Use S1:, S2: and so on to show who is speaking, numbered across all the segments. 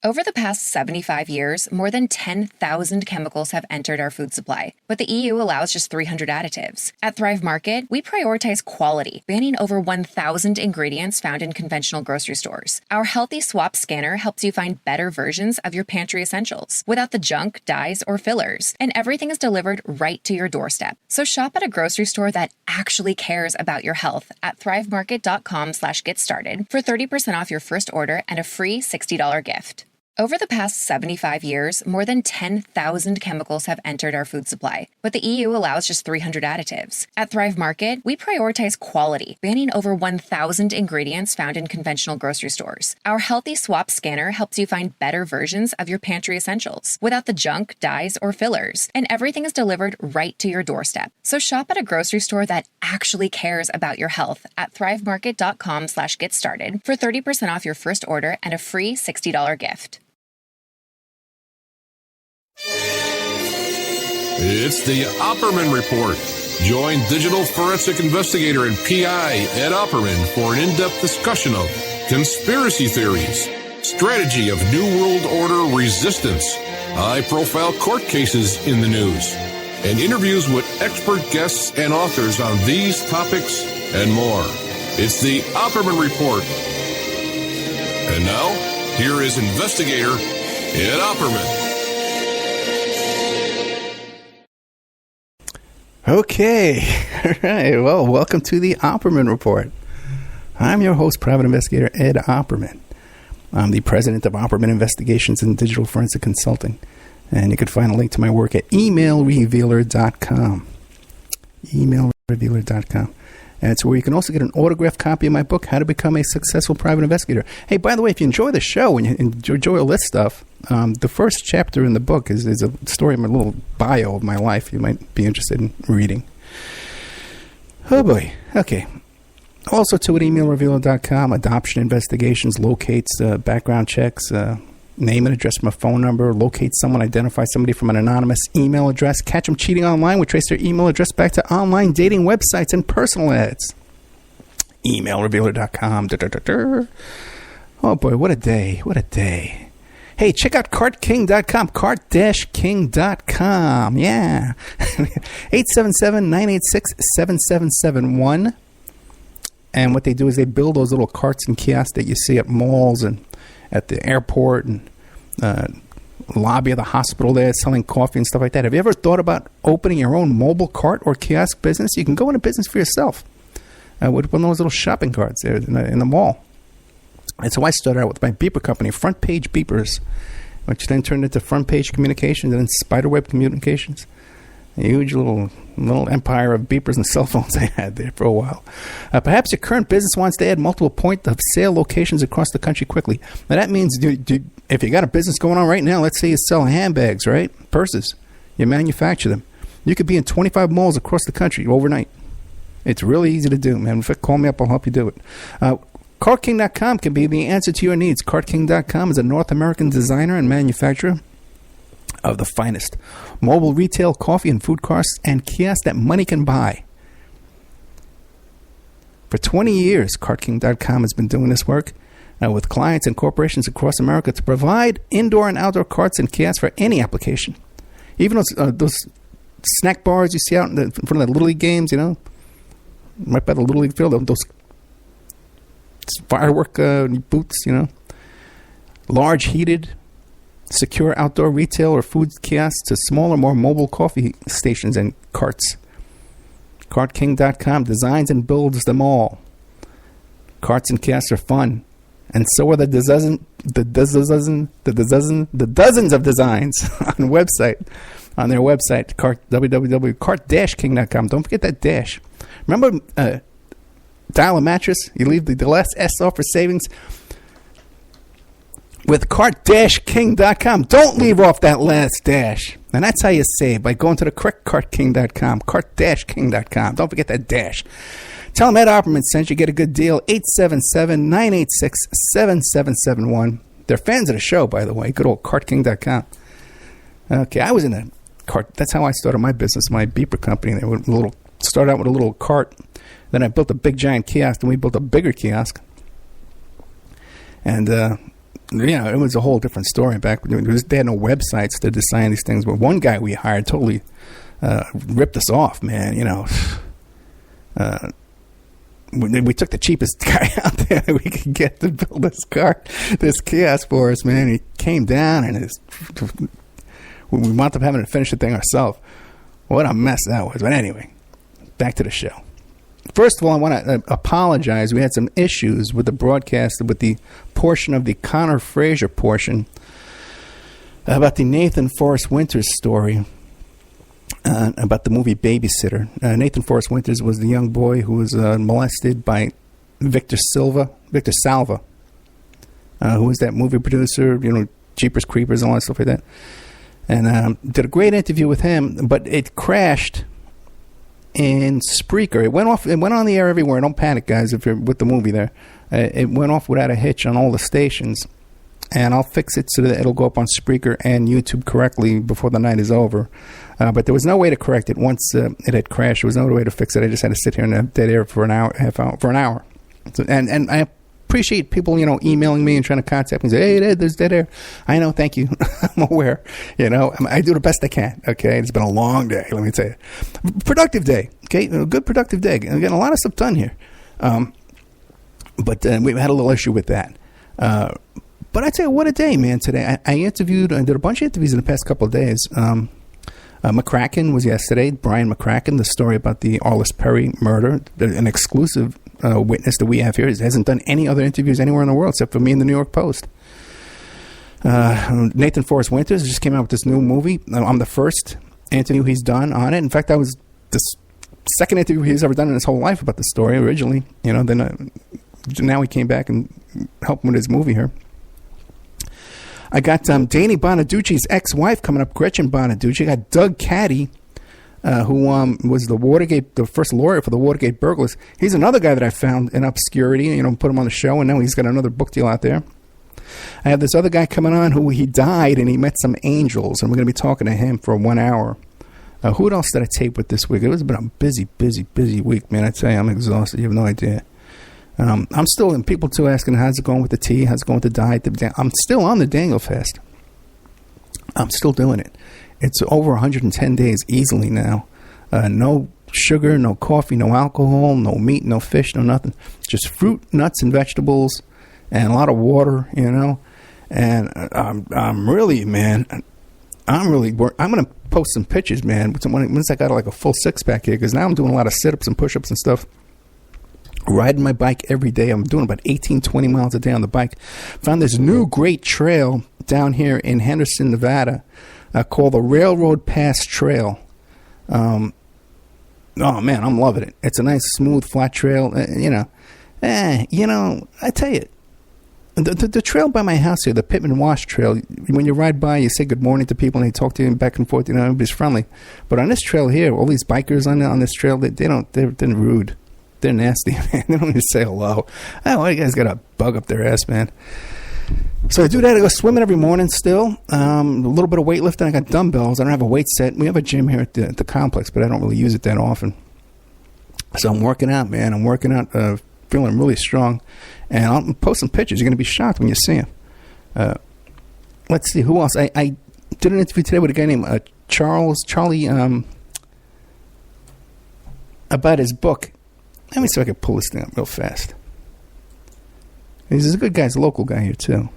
S1: Over the past 75 years, more than 10,000 chemicals have entered our food supply, but the EU allows just 300 additives. At Thrive Market, we prioritize quality, banning over 1,000 ingredients found in conventional grocery stores. Our Healthy Swap scanner helps you find better versions of your pantry essentials without the junk, dyes, or fillers, and everything is delivered right to your doorstep. So shop at a grocery store that actually cares about your health at thrivemarket.com/get-started for 30% off your first order and a free $60 gift. Over the past 75 years, more than 10,000 chemicals have entered our food supply, but the EU allows just 300 additives. At Thrive Market, we prioritize quality, banning over 1,000 ingredients found in conventional grocery stores. Our Healthy Swap scanner helps you find better versions of your pantry essentials without the junk, dyes, or fillers, and everything is delivered right to your doorstep. So shop at a grocery store that actually cares about your health at thrivemarket.com/get-started for 30% off your first order and a free $60 gift.
S2: It's the Opperman Report. Join digital forensic investigator and PI Ed Opperman for an in-depth discussion of conspiracy theories, strategy of New World Order resistance, high-profile court cases in the news, and interviews with expert guests and authors on these topics and more. It's the Opperman Report. And now, here is investigator Ed Opperman.
S3: Okay. All right. Well, welcome to the Opperman Report. I'm your host, private investigator Ed Opperman. I'm the president of Opperman Investigations and Digital Forensic Consulting. And you can find a link to my work at emailrevealer.com. Emailrevealer.com. And it's where you can also get an autographed copy of my book, How to Become a Successful Private Investigator. Hey, by the way, if you enjoy the show and you enjoy all this stuff, the first chapter in the book is a story of my little bio of my life you might be interested in reading. Oh, boy. Okay. Also to at emailrevealer.com, adoption investigations, locates background checks, name and address from a phone number, locate someone, identify somebody from an anonymous email address, catch them cheating online, we trace their email address back to online dating websites and personal ads. Emailrevealer.com. Oh boy, what a day, what a day. Hey, check out cartking.com, cart-king.com, yeah. 877-986-7771. And what they do is they build those little carts and kiosks that you see at malls and at the airport and lobby of the hospital there selling coffee and stuff like that. Have you ever thought about opening your own mobile cart or kiosk business? You can go into business for yourself with one of those little shopping carts there in the mall. And so I started out with my beeper company, Front Page Beepers, which then turned into Front Page Communications and then Spiderweb Communications. A huge little empire of beepers and cell phones I had there for a while. Perhaps your current business wants to add multiple point of sale locations across the country quickly. Now that means if you got a business going on right now, let's say you sell handbags, right? Purses. You manufacture them. You could be in 25 malls across the country overnight. It's really easy to do, man. In fact, call me up, I'll help you do it. CartKing.com can be the answer to your needs. CartKing.com is a North American designer and manufacturer of the finest mobile retail coffee and food carts and kiosks that money can buy. For 20 years, CartKing.com has been doing this work with clients and corporations across America to provide indoor and outdoor carts and kiosks for any application. Even those snack bars you see out in front of the Little League games, you know, right by the Little League field, those firework booths, you know, large heated secure outdoor retail or food kiosks to smaller, more mobile coffee stations and carts. CartKing.com designs and builds them all. Carts and kiosks are fun, and so are the dozens of designs on their website, www.cart-king.com. Don't forget that dash. Remember, dial a mattress. You leave the last S off for savings. With cart-king.com. Don't leave off that last dash. And that's how you save, by going to the correct cart-king.com, cart-king.com. Don't forget that dash. Tell them Ed Opperman sent you. Get a good deal. 877-986-7771. They're fans of the show, by the way. Good old cart-king.com. Okay, I was in a cart. That's how I started my business, my beeper company. They started out with a little cart. Then I built a big giant kiosk, and we built a bigger kiosk. And it was a whole different story back. They had no websites to design these things. But one guy we hired totally ripped us off, man. We took the cheapest guy out there that we could get to build this kiosk for us, man. He came down and we wound up having to finish the thing ourselves. What a mess that was. But anyway, back to the show. First of all, I want to apologize. We had some issues with the broadcast, with the portion of the Connor Frazier portion about the Nathan Forrest Winters story. About the movie Babysitter. Nathan Forrest Winters was the young boy who was molested by Victor Salva, who was that movie producer, Jeepers Creepers and all that stuff like that. And did a great interview with him, but it crashed in Spreaker. It went on the air everywhere. Don't panic, guys, if you're with the movie there. It went off without a hitch on all the stations. And I'll fix it so that it'll go up on Spreaker and YouTube correctly before the night is over. But there was no way to correct it once it had crashed. There was no way to fix it. I just had to sit here in the dead air for an hour. So, and I appreciate people, emailing me and trying to contact me and say, hey, there's dead air. I know, thank you. I'm aware. I do the best I can. Okay, it's been a long day. Let me tell you, productive day. Okay, a good productive day. I'm getting a lot of stuff done here. But we had a little issue with that. But I tell you, what a day, man, today. I did a bunch of interviews in the past couple of days. McCracken was yesterday, Brian McCracken, the story about the Arliss Perry murder, an exclusive witness that we have here. He hasn't done any other interviews anywhere in the world except for me in the New York Post. Nathan Forrest Winters just came out with this new movie. I'm the first interview he's done on it. In fact, I was the second interview he's ever done in his whole life about the story originally. Then now he came back and helped him with his movie here. I got Danny Bonaducci's ex-wife coming up, Gretchen Bonaducci. I got Doug Caddy, who was the first lawyer for the Watergate burglars. He's another guy that I found in obscurity, put him on the show, and now he's got another book deal out there. I have this other guy coming on who he died, and he met some angels, and we're going to be talking to him for 1 hour. Who else did I tape with this week? It was been a busy, busy, busy week, man. I tell you, I'm exhausted. You have no idea. I'm still, and people too asking, how's it going with the tea? How's it going with the diet? I'm still on the Daniel fast. I'm still doing it. It's over 110 days easily now. No sugar, no coffee, no alcohol, no meat, no fish, no nothing. Just fruit, nuts, and vegetables, and a lot of water, And I'm really, man, I'm going to post some pictures, man, once I got like a full six-pack here, because now I'm doing a lot of sit-ups and push-ups and stuff. Riding my bike every day. I'm doing about 18, 20 miles a day on the bike. Found this new great trail down here in Henderson, Nevada, called the Railroad Pass Trail. Oh, man, I'm loving it. It's a nice, smooth, flat trail. I tell you, the trail by my house here, the Pittman Wash Trail, when you ride by, you say good morning to people and they talk to you back and forth. Everybody's friendly. But on this trail here, all these bikers on this trail, they're rude. They're nasty, man. They don't even say hello. Oh, you guys got a bug up their ass, man. So I do that. I go swimming every morning still. A little bit of weightlifting. I got dumbbells. I don't have a weight set. We have a gym here at the complex, but I don't really use it that often. So I'm working out, man. I'm working out, feeling really strong. And I'll post some pictures. You're going to be shocked when you see them. Let's see. Who else? I did an interview today with a guy named Charlie, about his book. Let me see if I can pull this thing up real fast. He's a good guy. He's a local guy here, too.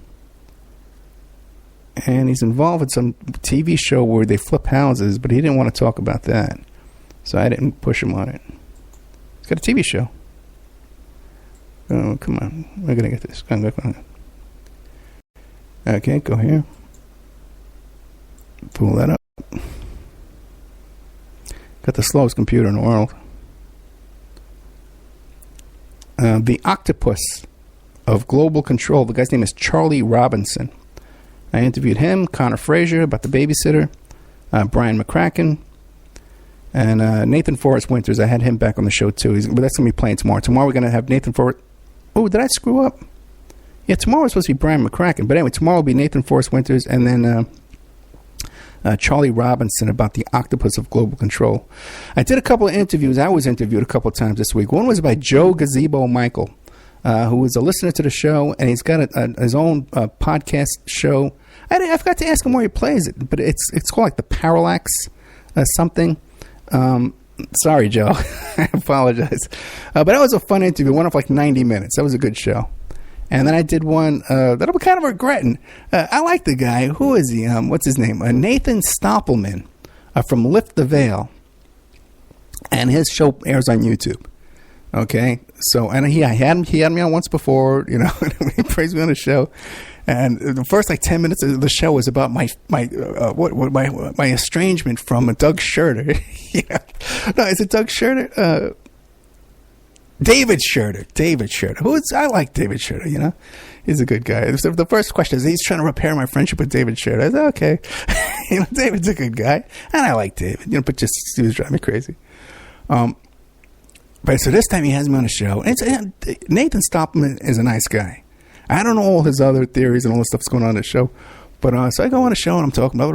S3: And he's involved in some TV show where they flip houses, but he didn't want to talk about that. So I didn't push him on it. He's got a TV show. Oh, come on. We're going to get this. Come on. Okay, go here. Pull that up. Got the slowest computer in the world. The octopus of global control. The guy's name is Charlie Robinson. I interviewed him, Connor Frazier about the babysitter, Brian McCracken, and Nathan Forrest Winters. I had him back on the show too. But that's going to be playing tomorrow. Tomorrow we're going to have Nathan Forrest. Oh, did I screw up? Yeah, tomorrow was supposed to be Brian McCracken. But anyway, tomorrow will be Nathan Forrest Winters and then Charlie Robinson about the octopus of global control. I did a couple of interviews. I was interviewed a couple of times this week. One was by Joe Gazebo Michael. who is a listener to the show, and he's got his own podcast show. I forgot to ask him where he plays it, but it's called like the Parallax something. Sorry, Joe. I apologize. But that was a fun interview. Went up like 90 minutes. That was a good show. And then I did one that I'm kind of regretting. I like the guy. Who is he? What's his name? Nathan Stoppelman from Lift the Veil. And his show airs on YouTube. Okay? So, and he had me on once before, you know, he praised me on the show. And the first like 10 minutes of the show was about my estrangement from Doug Schurter. Yeah. No, is it Doug Schurter? David Schurter. I like David Schurter, you know. He's a good guy. So the first question is, he's trying to repair my friendship with David Schurter. I said, okay. You know, David's a good guy. And I like David, you know, but just he was driving me crazy. But so this time he has me on the show. And Nathan Stoppelman is a nice guy. I don't know all his other theories and all the stuff that's going on in the show. But so I go on the show and I'm talking about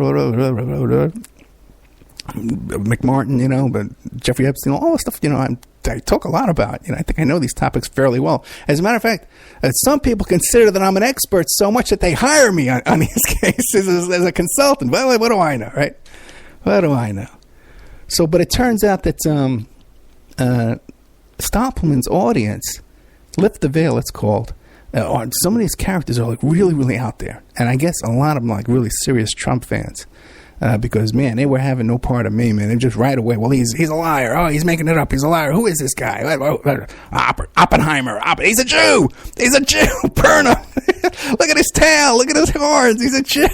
S3: McMartin, you know, but Jeffrey Epstein, all the stuff, you know, I talk a lot about. You know, I think I know these topics fairly well. As a matter of fact, some people consider that I'm an expert so much that they hire me on these cases as a consultant. But what do I know, right? What do I know? So, but it turns out that Stoppelman's audience, Lift the Veil, it's called. Some of these characters are like really, really out there. And I guess a lot of them are like really serious Trump fans. Because, man, they were having no part of me, man. They just right away, well, he's a liar. Oh, he's making it up. He's a liar. Who is this guy? Oppenheimer. He's a Jew. Burn him. Look at his tail. Look at his horns. He's a Jew.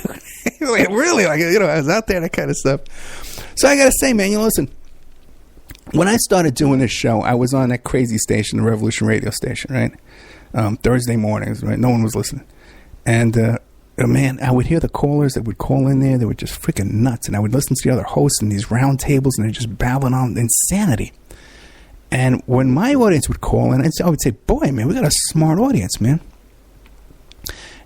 S3: Really, like, you know, I was out there, that kind of stuff. So I got to say, man, you know, listen, when I started doing this show, I was on that crazy station, the Revolution radio station, right? Thursday mornings, right? No one was listening. And, man, I would hear the callers that would call in there. They were just freaking nuts. And I would listen to the other hosts in these round tables, and they're just babbling on insanity. And when my audience would call in, I would say, boy, man, we got a smart audience, man.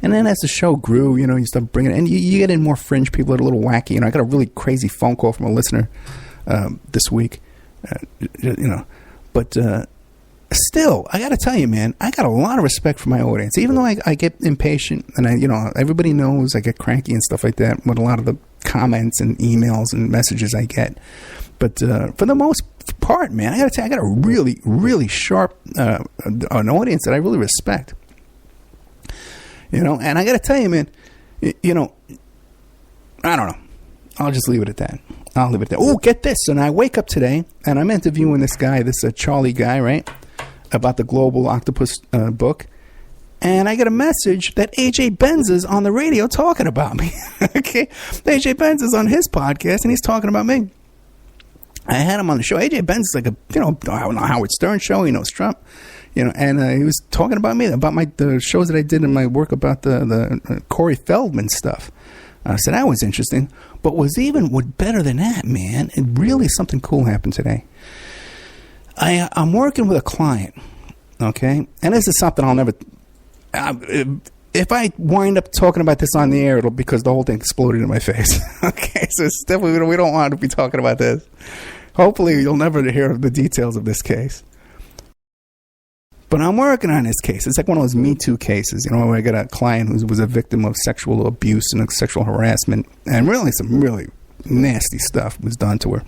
S3: And then as the show grew, you know, you start bringing in, you get in more fringe people that are a little wacky. You know, I got a really crazy phone call from a listener this week, you know. But still, I got to tell you, man, I got a lot of respect for my audience. Even though I get impatient, and you know, everybody knows I get cranky and stuff like that with a lot of the comments and emails and messages I get. But for the most part, man, I got to tell you, I got a really, really sharp an audience that I really respect. You know, and I got to tell you, man, you know, I don't know. I'll just leave it at that. Oh, get this. And I wake up today, and I'm interviewing this guy, this Charlie guy, right? About the Global Octopus book, and I get a message that AJ Benz is on the radio talking about me. Okay, AJ Benz is on his podcast, and he's talking about me. I had him on the show. AJ Benz is like a, you know, Howard Stern show. He knows Trump, you know, and he was talking about me, about the shows that I did in my work about the Corey Feldman stuff. I said that was interesting, but was better than that, man. It really something cool happened today. I'm working with a client, okay? And this is something I'll never... if I wind up talking about this on the air, it'll because the whole thing exploded in my face. Okay, so it's definitely, we don't want to be talking about this. Hopefully, you'll never hear the details of this case. But I'm working on this case. It's like one of those Me Too cases, you know, where I got a client who was a victim of sexual abuse and sexual harassment, and really some really nasty stuff was done to her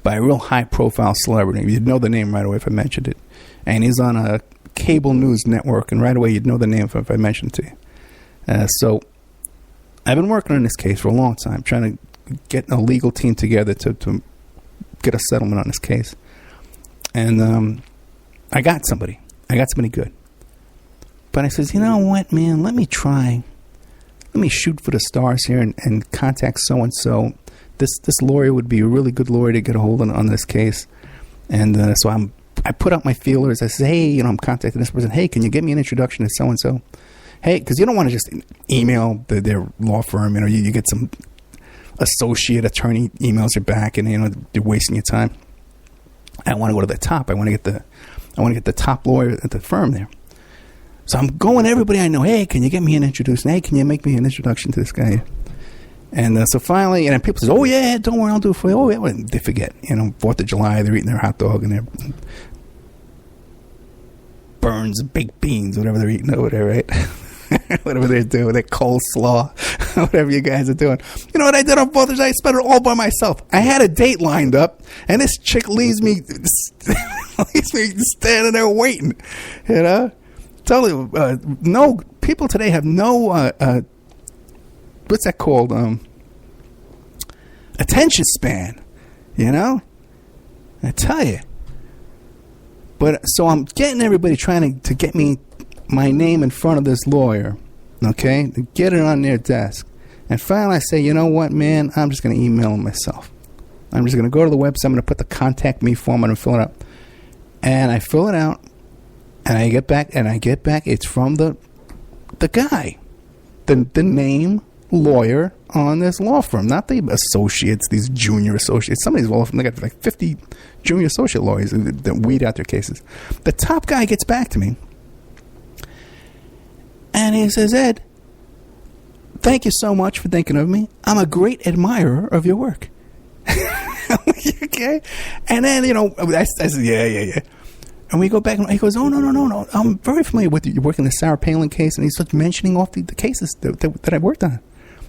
S3: by a real high-profile celebrity. You'd know the name right away if I mentioned it. And he's on a cable news network, and right away you'd know the name if I mentioned it to you. So I've been working on this case for a long time, trying to get a legal team together to get a settlement on this case. And I got somebody good. But I says, you know what, man, let me shoot for the stars here and contact so-and-so. This lawyer would be a really good lawyer to get a hold of on this case. And so I put out my feelers. I say, hey, you know, I'm contacting this person. Hey, can you get me an introduction to so-and-so? Hey, because you don't want to just email their law firm. You know, you get some associate attorney emails you back, and, you know, you're wasting your time. I want to go to the top. I want to get the top lawyer at the firm there. So I'm going to everybody I know. Hey, can you get me an introduction? Hey, can you make me an introduction to this guy? And so finally, and people say, oh, yeah, don't worry, I'll do it for you. Oh, yeah, well, they forget. You know, 4th of July, they're eating their hot dog, and Burns baked beans, whatever they're eating over there, right? Whatever they're doing, that coleslaw, whatever you guys are doing. You know what I did on Father's Day? I spent it all by myself. I had a date lined up, and this chick leaves me standing there waiting. You know, totally. No, people today have no. What's that called? Attention span. You know, I tell you. But so I'm getting everybody trying to get me my name in front of this lawyer, okay, to get it on their desk. And finally I say, you know what, man, I'm just going to email him myself. I'm just going to go to the website. I'm going to put the contact me form and fill it out. And I fill it out, and I get back, it's from the guy, the name lawyer on this law firm, not the associates, these junior associates. Some of these law firms, they got like 50 junior associate lawyers that weed out their cases. The top guy gets back to me, and he says, Ed, thank you so much for thinking of me. I'm a great admirer of your work. Okay? And then, you know, I said, yeah. And we go back, and he goes, oh, no. I'm very familiar with you. You're working the Sarah Palin case, and he starts mentioning off the cases that I worked on.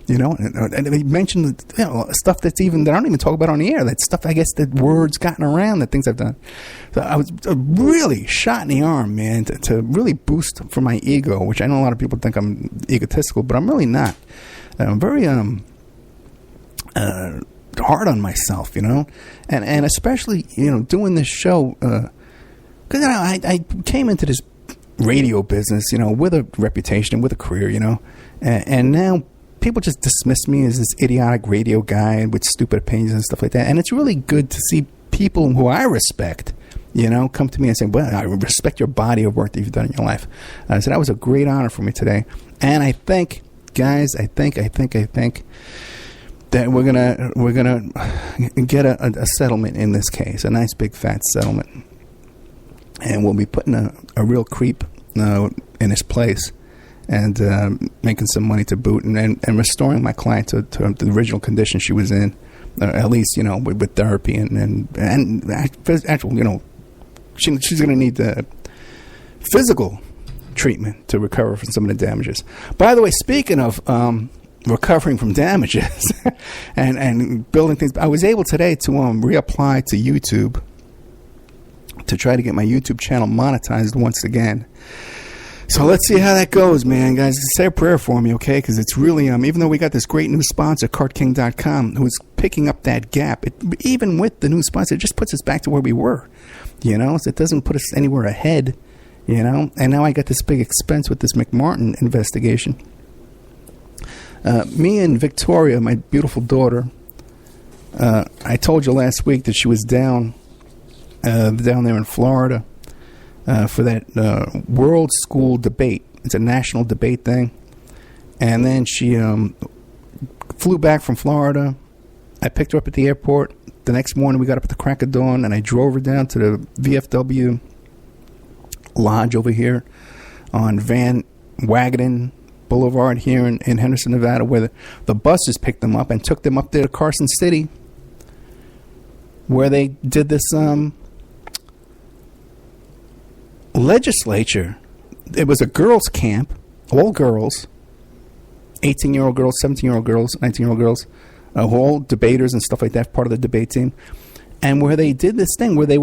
S3: You know, and he mentioned, you know, stuff that I don't even talk about on the air. That stuff, I guess, that words gotten around, that things I've done. So I was really shot in the arm, man, to really boost for my ego, which I know a lot of people think I'm egotistical, but I'm really not. I'm very hard on myself, you know, and especially, you know, doing this show, because you know, I came into this radio business, you know, with a reputation, with a career, you know, and now people just dismiss me as this idiotic radio guy with stupid opinions and stuff like that. And it's really good to see people who I respect, you know, come to me and say, well, I respect your body of work that you've done in your life. So that was a great honor for me today. And I think, guys, I think that we're gonna get a settlement in this case, a nice big fat settlement. And we'll be putting a real creep in his place, and making some money to boot, and restoring my client to the original condition she was in, at least, you know, with therapy and actual, you know, she's going to need the physical treatment to recover from some of the damages. By the way, speaking of recovering from damages and building things, I was able today to reapply to YouTube to try to get my YouTube channel monetized once again. So let's see how that goes, man, guys. Say a prayer for me, okay? Because it's really, even though we got this great new sponsor, CardKing.com, who's picking up that gap, even with the new sponsor, it just puts us back to where we were, you know? So it doesn't put us anywhere ahead, you know? And now I got this big expense with this McMartin investigation. Me and Victoria, my beautiful daughter, I told you last week that she was down there in Florida, for that World School Debate. It's a national debate thing. And then she flew back from Florida. I picked her up at the airport. The next morning we got up at the crack of dawn, and I drove her down to the VFW Lodge over here on Van Wagenen Boulevard here in Henderson, Nevada, where the buses picked them up and took them up there to Carson City, where they did this legislature. It was a girls' camp, all girls, 18-year-old girls, 17-year-old girls, 19-year-old girls, all debaters and stuff like that, part of the debate team, and where they did this thing where they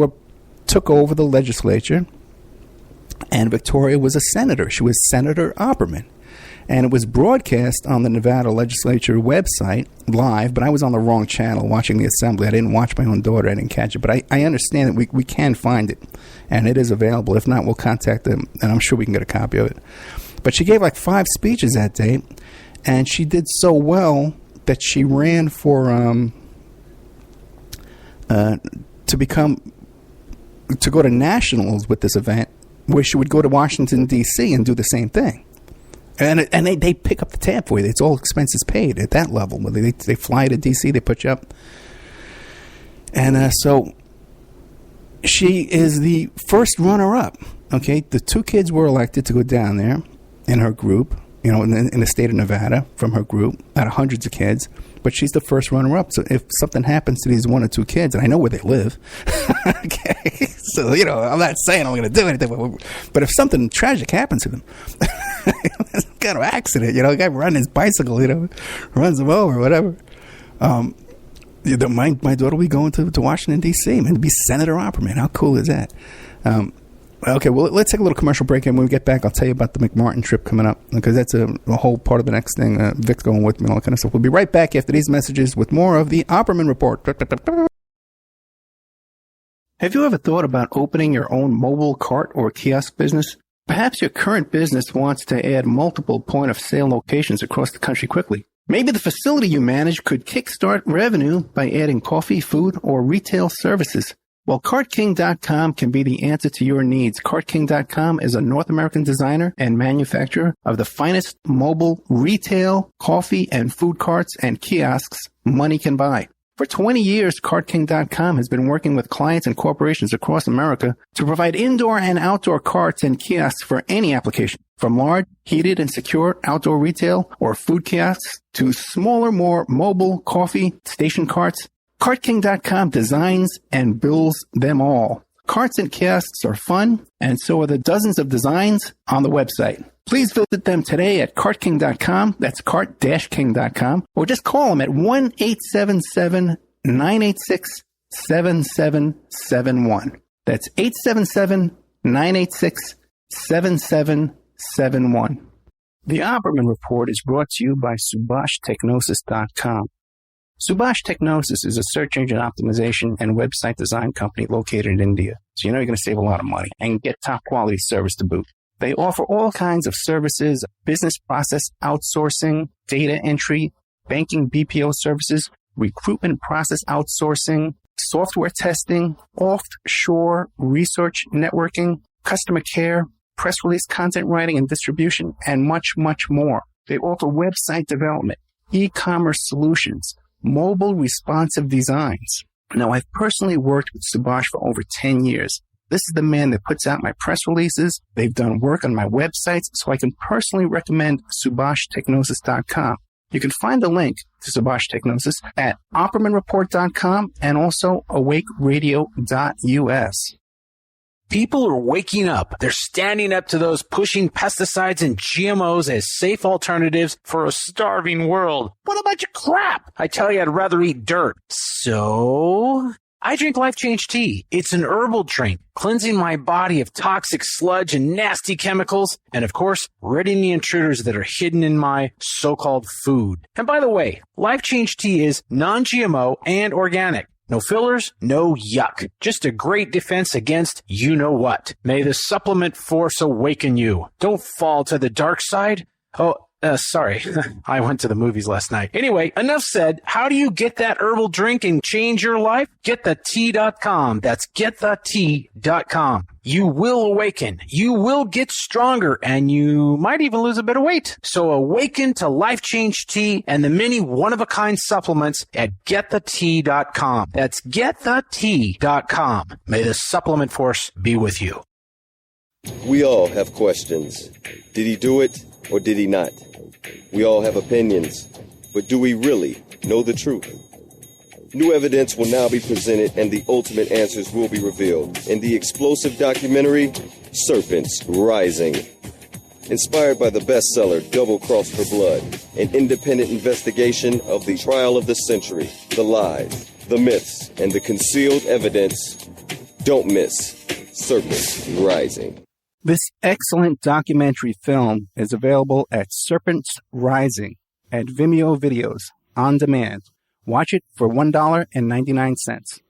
S3: took over the legislature, and Victoria was a senator. She was Senator Opperman. And it was broadcast on the Nevada legislature website live, but I was on the wrong channel watching the assembly. I didn't watch my own daughter. I didn't catch it. But I understand that we can find it, and it is available. If not, we'll contact them, and I'm sure we can get a copy of it. But she gave like 5 speeches that day, and she did so well that she ran for to go to nationals with this event, where she would go to Washington, D.C. and do the same thing. And they pick up the tab for you. It's all expenses paid at that level. They fly to D.C., they put you up. And so she is the first runner-up. Okay, the 2 kids were elected to go down there in her group. in the state of Nevada from her group out of hundreds of kids. But she's the first runner-up. So if something happens to these 1 or 2 kids, and I know where they live, okay, so, I'm not saying I'm going to do anything, but if something tragic happens to them, some kind of accident, a guy running his bicycle, runs him over, whatever. My daughter will be going to Washington, D.C., and to be Senator Opperman. How cool is that? Okay, well, let's take a little commercial break, and when we get back, I'll tell you about the McMartin trip coming up, because that's a whole part of the next thing. Vic's going with me and all that kind of stuff. We'll be right back after these messages with more of the Opperman Report. Have you ever thought about opening your own mobile cart or kiosk business? Perhaps your current business wants to add multiple point-of-sale locations across the country quickly. Maybe the facility you manage could kickstart revenue by adding coffee, food, or retail services. Well, CartKing.com can be the answer to your needs. CartKing.com is a North American designer and manufacturer of the finest mobile retail, coffee, and food carts and kiosks money can buy. For 20 years, CartKing.com has been working with clients and corporations across America to provide indoor and outdoor carts and kiosks for any application, from large, heated, and secure outdoor retail or food kiosks to smaller, more mobile coffee station carts. CartKing.com designs and builds them all. Carts and kiosks are fun, and so are the dozens of designs on the website. Please visit them today at CartKing.com, that's cart-king.com, or just call them at 1-877-986-7771. That's 877-986-7771. The Opperman Report is brought to you by SubhashTechnosis.com. Subhash Technosis is a search engine optimization and website design company located in India. So you're going to save a lot of money and get top quality service to boot. They offer all kinds of services, business process outsourcing, data entry, banking BPO services, recruitment process outsourcing, software testing, offshore research networking, customer care, press release content writing and distribution, and much, much more. They offer website development, e-commerce solutions, mobile responsive designs. Now, I've personally worked with Subhash for over 10 years. This is the man that puts out my press releases. They've done work on my websites, so I can personally recommend SubhashTechnosis.com. You can find the link to Subhash Technosis at OppermanReport.com and also awakeradio.us.
S4: People are waking up. They're standing up to those pushing pesticides and GMOs as safe alternatives for a starving world. What a bunch of crap! I tell you, I'd rather eat dirt. So I drink Life Change Tea. It's an herbal drink, cleansing my body of toxic sludge and nasty chemicals, and of course, ridding the intruders that are hidden in my so-called food. And by the way, Life Change Tea is non-GMO and organic. No fillers, no yuck. Just a great defense against you-know-what. May the supplement force awaken you. Don't fall to the dark side. Sorry. I went to the movies last night. Anyway, enough said. How do you get that herbal drink and change your life? GetTheTea.com. That's GetTheTea.com. You will awaken. You will get stronger, and you might even lose a bit of weight. So awaken to Life Change Tea and the many one-of-a-kind supplements at GetTheTea.com. That's GetTheTea.com. May the supplement force be with you.
S5: We all have questions. Did he do it or did he not? We all have opinions, but do we really know the truth? New evidence will now be presented and the ultimate answers will be revealed in the explosive documentary, Serpents Rising. Inspired by the bestseller Double Cross for Blood, an independent investigation of the trial of the century, the lies, the myths, and the concealed evidence. Don't miss Serpents Rising.
S3: This excellent documentary film is available at Serpents Rising at Vimeo Videos on demand. Watch it for $1.99.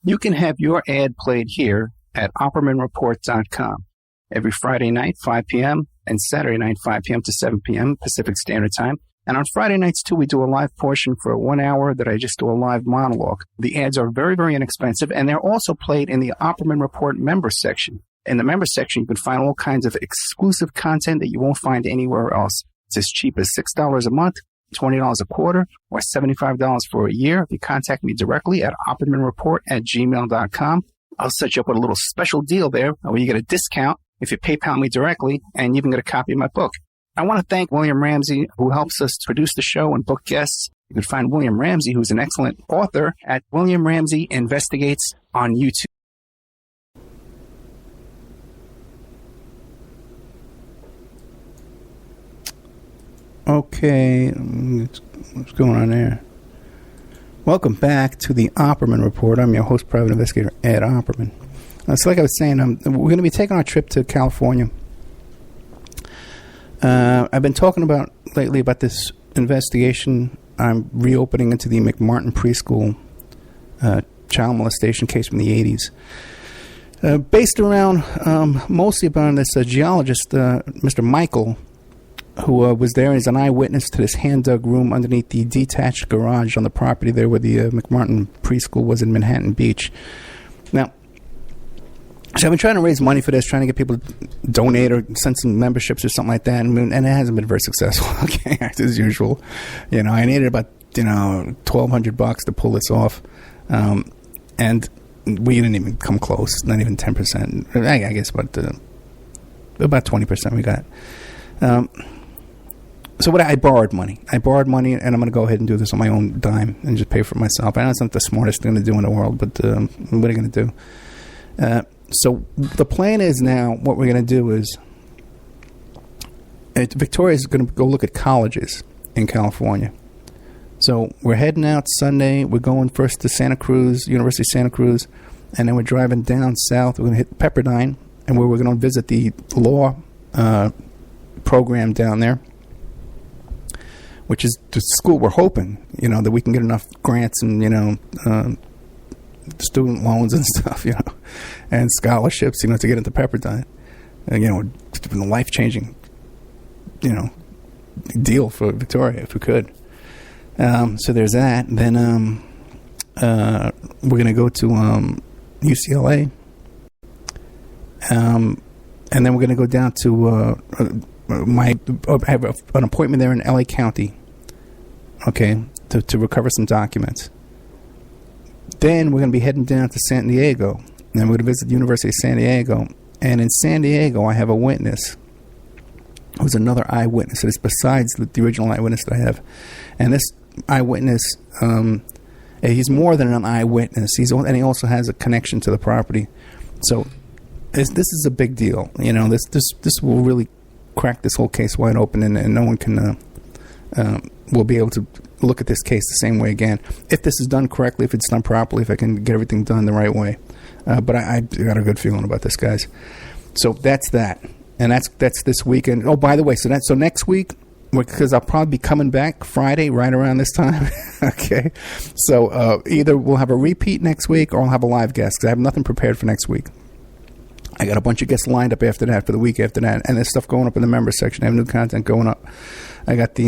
S3: You can have your ad played here at OppermanReport.com every Friday night, 5 p.m., and Saturday night, 5 p.m. to 7 p.m. Pacific Standard Time. And on Friday nights, too, we do a live portion for 1 hour that I just do a live monologue. The ads are very, very inexpensive, and they're also played in the Opperman Report member section. In the member section, you can find all kinds of exclusive content that you won't find anywhere else. It's as cheap as $6 a month, $20 a quarter, or $75 for a year. If you contact me directly at oppermanreport@gmail.com, I'll set you up with a little special deal there where you get a discount if you PayPal me directly, and you even get a copy of my book. I want to thank William Ramsey, who helps us produce the show and book guests. You can find William Ramsey, who's an excellent author, at William Ramsey Investigates on YouTube. Okay, what's going on there? Welcome back to the Opperman Report. I'm your host, Private Investigator Ed Opperman. So like I was saying, we're going to be taking our trip to California. I've been talking about lately about this investigation I'm reopening into the McMartin preschool child molestation case from the 80s. Based around mostly about this geologist, Mr. Michael, who was there as an eyewitness to this hand-dug room underneath the detached garage on the property there where the McMartin preschool was in Manhattan Beach. Now, so I've been trying to raise money for this, trying to get people to donate or send some memberships or something like that, and it hasn't been very successful, okay, as usual. You know, I needed about, $1,200 to pull this off, and we didn't even come close, not even 10%. I guess about 20% we got. So I borrowed money. And I'm going to go ahead and do this on my own dime and just pay for it myself. I know it's not the smartest thing to do in the world, but what are you going to do? So the plan is now, what we're going to do is, Victoria's going to go look at colleges in California. So we're heading out Sunday. We're going first to Santa Cruz, University of Santa Cruz, and then we're driving down south. We're going to hit Pepperdine, and where we're going to visit the law program down there, which is the school we're hoping, that we can get enough grants and, student loans and stuff, and scholarships, to get into Pepperdine. It's been a life-changing, deal for Victoria if we could. So there's that. Then we're going to go to UCLA. And then we're going to go down to I have an appointment there in LA County, okay, to recover some documents. Then we're going to be heading down to San Diego, and we're going to visit the University of San Diego. And in San Diego, I have a witness who's another eyewitness. It's besides the original eyewitness that I have. And this eyewitness, he's more than an eyewitness. And he also has a connection to the property. So this is a big deal. This will really crack this whole case wide open, and no one can will be able to look at this case the same way again. If this is done correctly, if it's done properly, if I can get everything done the right way. But I got a good feeling about this, guys. So that's that. And that's this weekend. Oh, by the way, so next week, because I'll probably be coming back Friday right around this time. Okay. So either we'll have a repeat next week or I'll have a live guest, because I have nothing prepared for next week. I got a bunch of guests lined up after that, for the week after that. And there's stuff going up in the member section. I have new content going up. I got the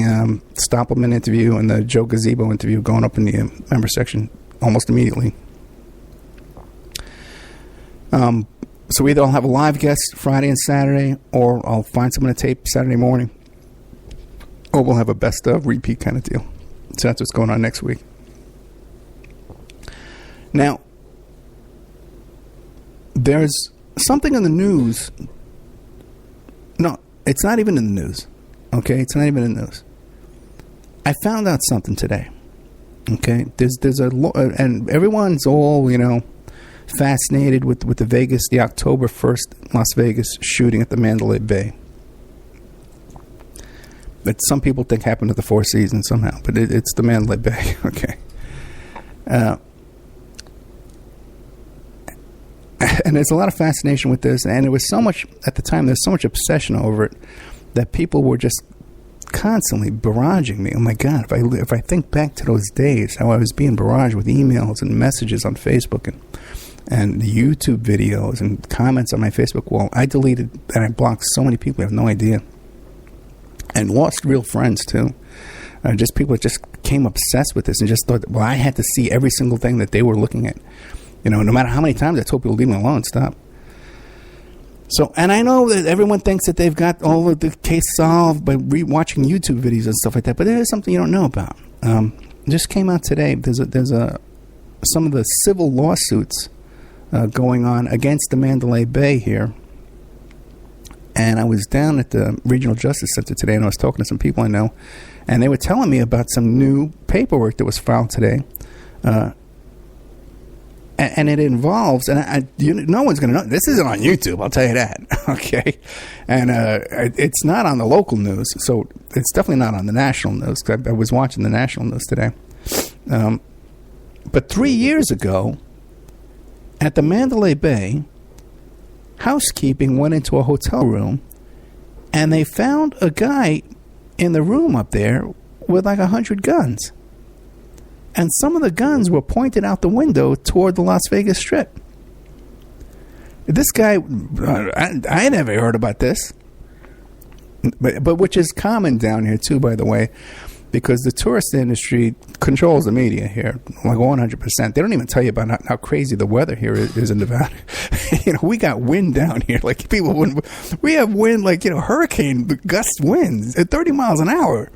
S3: Stoppelman interview and the Joe Gazebo interview going up in the member section almost immediately. So either I'll have a live guest Friday and Saturday, or I'll find someone to tape Saturday morning, or we'll have a best of repeat kind of deal. So that's what's going on next week. Now, there's something in the news. No, it's not even in the news. Okay, it's not even in the news. I found out something today. Okay, there's and everyone's all fascinated with the October 1st Las Vegas shooting at the Mandalay Bay. That some people think happened at the Four Seasons somehow, but it's the Mandalay Bay. Okay. And there's a lot of fascination with this, and there was so much at the time. There's so much obsession over it that people were just constantly barraging me. Oh my God! If I think back to those days, how I was being barraged with emails and messages on Facebook and YouTube videos and comments on my Facebook wall, I deleted and I blocked so many people. I have no idea, and lost real friends too. Just people that just became obsessed with this and just thought, well, I had to see every single thing that they were looking at. No matter how many times I told people, leave me alone, stop. So, and I know that everyone thinks that they've got all of the case solved by watching YouTube videos and stuff like that, but there is something you don't know about. Just came out today. There's some of the civil lawsuits going on against the Mandalay Bay here. And I was down at the Regional Justice Center today, and I was talking to some people I know, and they were telling me about some new paperwork that was filed today. And it involves, and no one's going to know. This isn't on YouTube, I'll tell you that. Okay, and it's not on the local news, so it's definitely not on the national news. I was watching the national news today. But 3 years ago, at the Mandalay Bay, housekeeping went into a hotel room, and they found a guy in the room up there with like 100 guns. And some of the guns were pointed out the window toward the Las Vegas Strip. This guy, I never heard about this. But which is common down here too, by the way, because the tourist industry controls the media here, like 100%. They don't even tell you about how crazy the weather here is in Nevada. We got wind down here. Like people wouldn't. We have wind like hurricane gust winds at 30 miles an hour.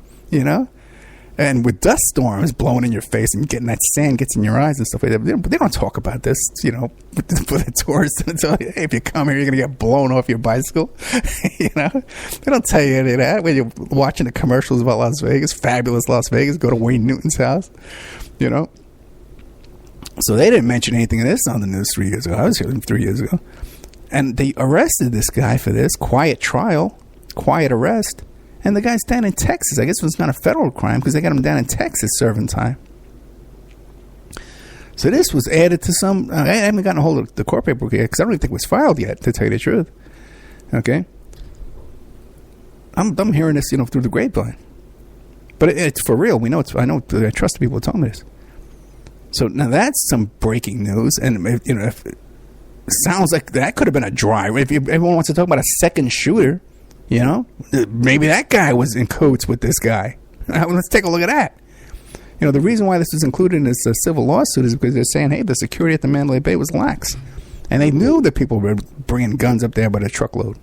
S3: And with dust storms blowing in your face and getting that sand gets in your eyes and stuff like that. But they don't talk about this, for the tourists. And tell you, hey, if you come here, you're going to get blown off your bicycle. They don't tell you any of that when you're watching the commercials about Las Vegas, fabulous Las Vegas, go to Wayne Newton's house, So they didn't mention anything of this on the news 3 years ago. I was here 3 years ago. And they arrested this guy for this. Quiet trial, quiet arrest. And the guy's down in Texas. I guess it was not a federal crime because they got him down in Texas serving time. So this was added to some... I haven't gotten a hold of the court paperwork yet because I don't even think it was filed yet, to tell you the truth. Okay? I'm hearing this, through the grapevine. But it's for real. I trust the people who told me this. So now that's some breaking news. And, if it sounds like that could have been a dry... If everyone wants to talk about a second shooter... maybe that guy was in cahoots with this guy. Let's take a look at that. The reason why this was included in this civil lawsuit is because they're saying, hey, the security at the Mandalay Bay was lax. And they knew that people were bringing guns up there by the truckload.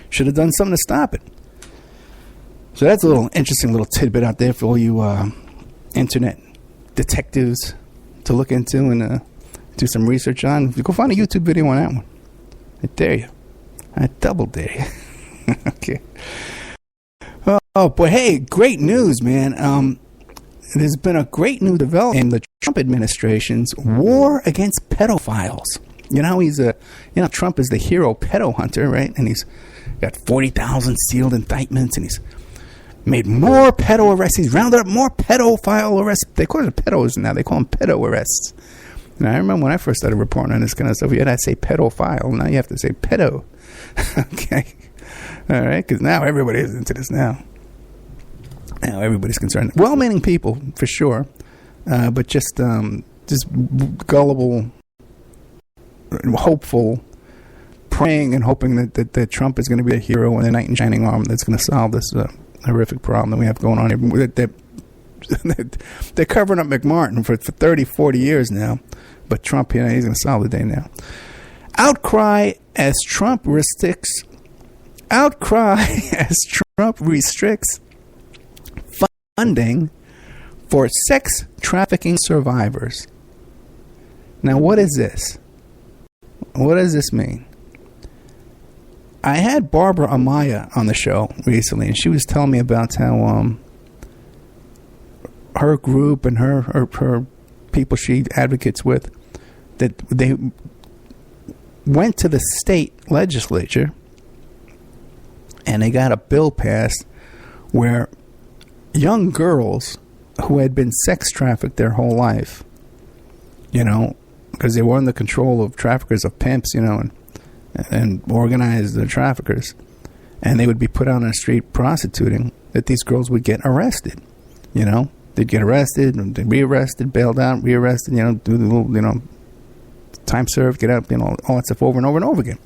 S3: Should have done something to stop it. So that's a little interesting little tidbit out there for all you internet detectives to look into and do some research on. Go find a YouTube video on that one. I dare you. I double dare you. Okay. Oh, boy. Hey, great news, man. There's been a great new development in the Trump administration's war against pedophiles. Trump is the hero pedo hunter, right? And he's got 40,000 sealed indictments, and he's made more pedo arrests. He's rounded up more pedophile arrests. They call it pedos now. They call them pedo arrests. Now, I remember when I first started reporting on this kind of stuff, you had to say pedophile. Now you have to say pedo. Okay. All right. Because now everybody is into this now. Now everybody's concerned. Well-meaning people, for sure. But just gullible, hopeful, praying and hoping that Trump is going to be a hero and a knight in shining armor that's going to solve this horrific problem that we have going on here. They're covering up McMartin for 30, 40 years now. But Trump, he's going to solve the day now. Outcry as Trump restricts funding for sex trafficking survivors. Now, what is this? What does this mean? I had Barbara Amaya on the show recently, and she was telling me about how her group and her people she advocates with, that they went to the state legislature and they got a bill passed where young girls who had been sex trafficked their whole life, because they were under control of traffickers, of pimps, and organized traffickers, and they would be put out on the street prostituting, that these girls would get arrested. They'd get arrested, they'd re-arrested, bailed out, re-arrested, do the little, time served, get out, all that stuff over and over and over again.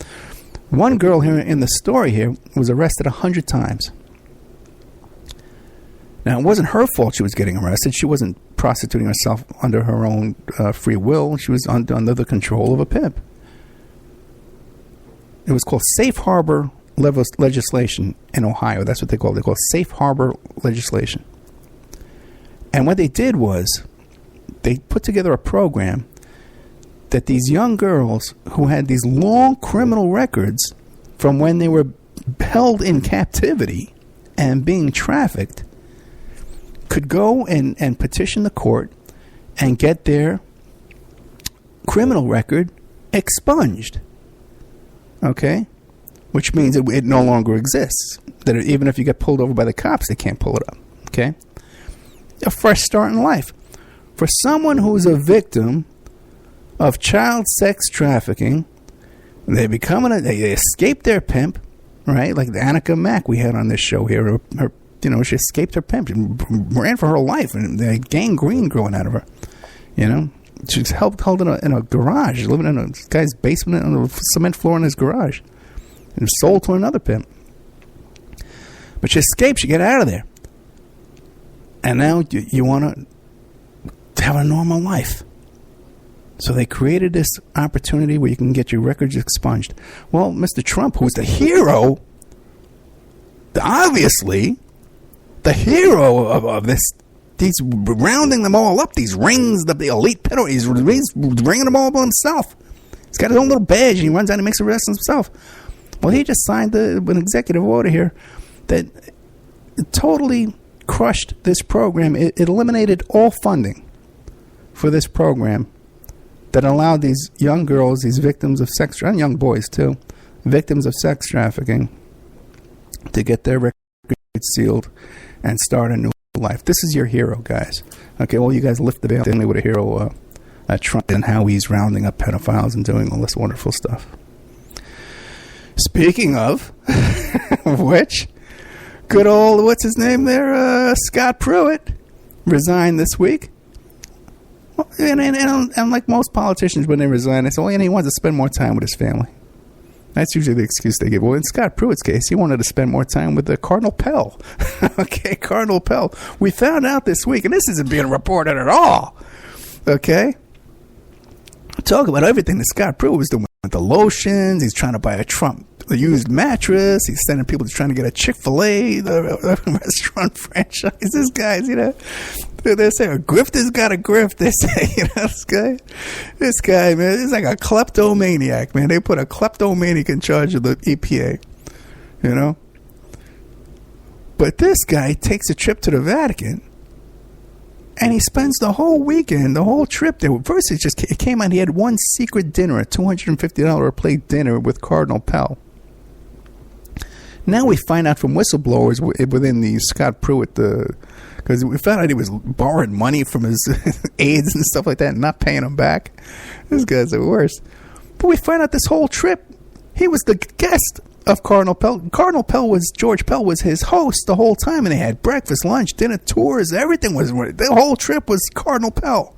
S3: One girl here in the story here was arrested 100 times. Now, it wasn't her fault she was getting arrested. She wasn't prostituting herself under her own free will. She was under the control of a pimp. It was called safe harbor legislation in Ohio. That's what they call it. They call it safe harbor legislation. And what they did was they put together a program that these young girls who had these long criminal records from when they were held in captivity and being trafficked could go and petition the court and get their criminal record expunged. Okay? Which means it no longer exists. That even if you get pulled over by the cops, they can't pull it up. Okay? A fresh start in life. For someone who's a victim of child sex trafficking, they escape their pimp, right? Like the Annika Mack we had on this show here. She escaped her pimp. She ran for her life, and they had gangrene growing out of her. She's held in a garage, living in a guy's basement on the cement floor in his garage, and sold to another pimp. But she escaped. She got out of there, and now you want to have a normal life. So they created this opportunity where you can get your records expunged. Well, Mr. Trump, who's the hero, obviously the hero of this, he's rounding them all up, these rings, the elite pedo, he's ringing them all up himself. He's got his own little badge, and he runs out and makes arrests himself. Well, he just signed an executive order here that totally crushed this program. It eliminated all funding for this program that allowed these young girls, these victims of sex, and young boys too, victims of sex trafficking, to get their records sealed and start a new life. This is your hero, guys. Okay, well, you guys lift the veil. Tell me what a hero Trump and how he's rounding up pedophiles and doing all this wonderful stuff. Speaking of which, good old, what's his name there? Scott Pruitt resigned this week. And like most politicians, when they resign, they say, he wants to spend more time with his family. That's usually the excuse they give. Well, in Scott Pruitt's case, he wanted to spend more time with the Cardinal Pell. Okay, Cardinal Pell. We found out this week, and this isn't being reported at all. Okay? Talk about everything that Scott Pruitt was doing with the lotions. He's trying to buy a used mattress. He's sending people to trying to get a Chick-fil-A, the restaurant franchise. This guy's, they say a grifter's got a grift. They say, this guy, man, he's like a kleptomaniac, man. They put a kleptomaniac in charge of the EPA, But this guy takes a trip to the Vatican, and he spends the whole weekend, the whole trip there. First, it came out, he had one secret dinner, a $250 a plate dinner with Cardinal Pell. Now we find out from whistleblowers within the Scott Pruitt, because we found out he was borrowing money from his aides and stuff like that and not paying them back. This guy's the worst. But we find out this whole trip, he was the guest of Cardinal Pell. George Pell was his host the whole time, and they had breakfast, lunch, dinner, tours, everything the whole trip was Cardinal Pell.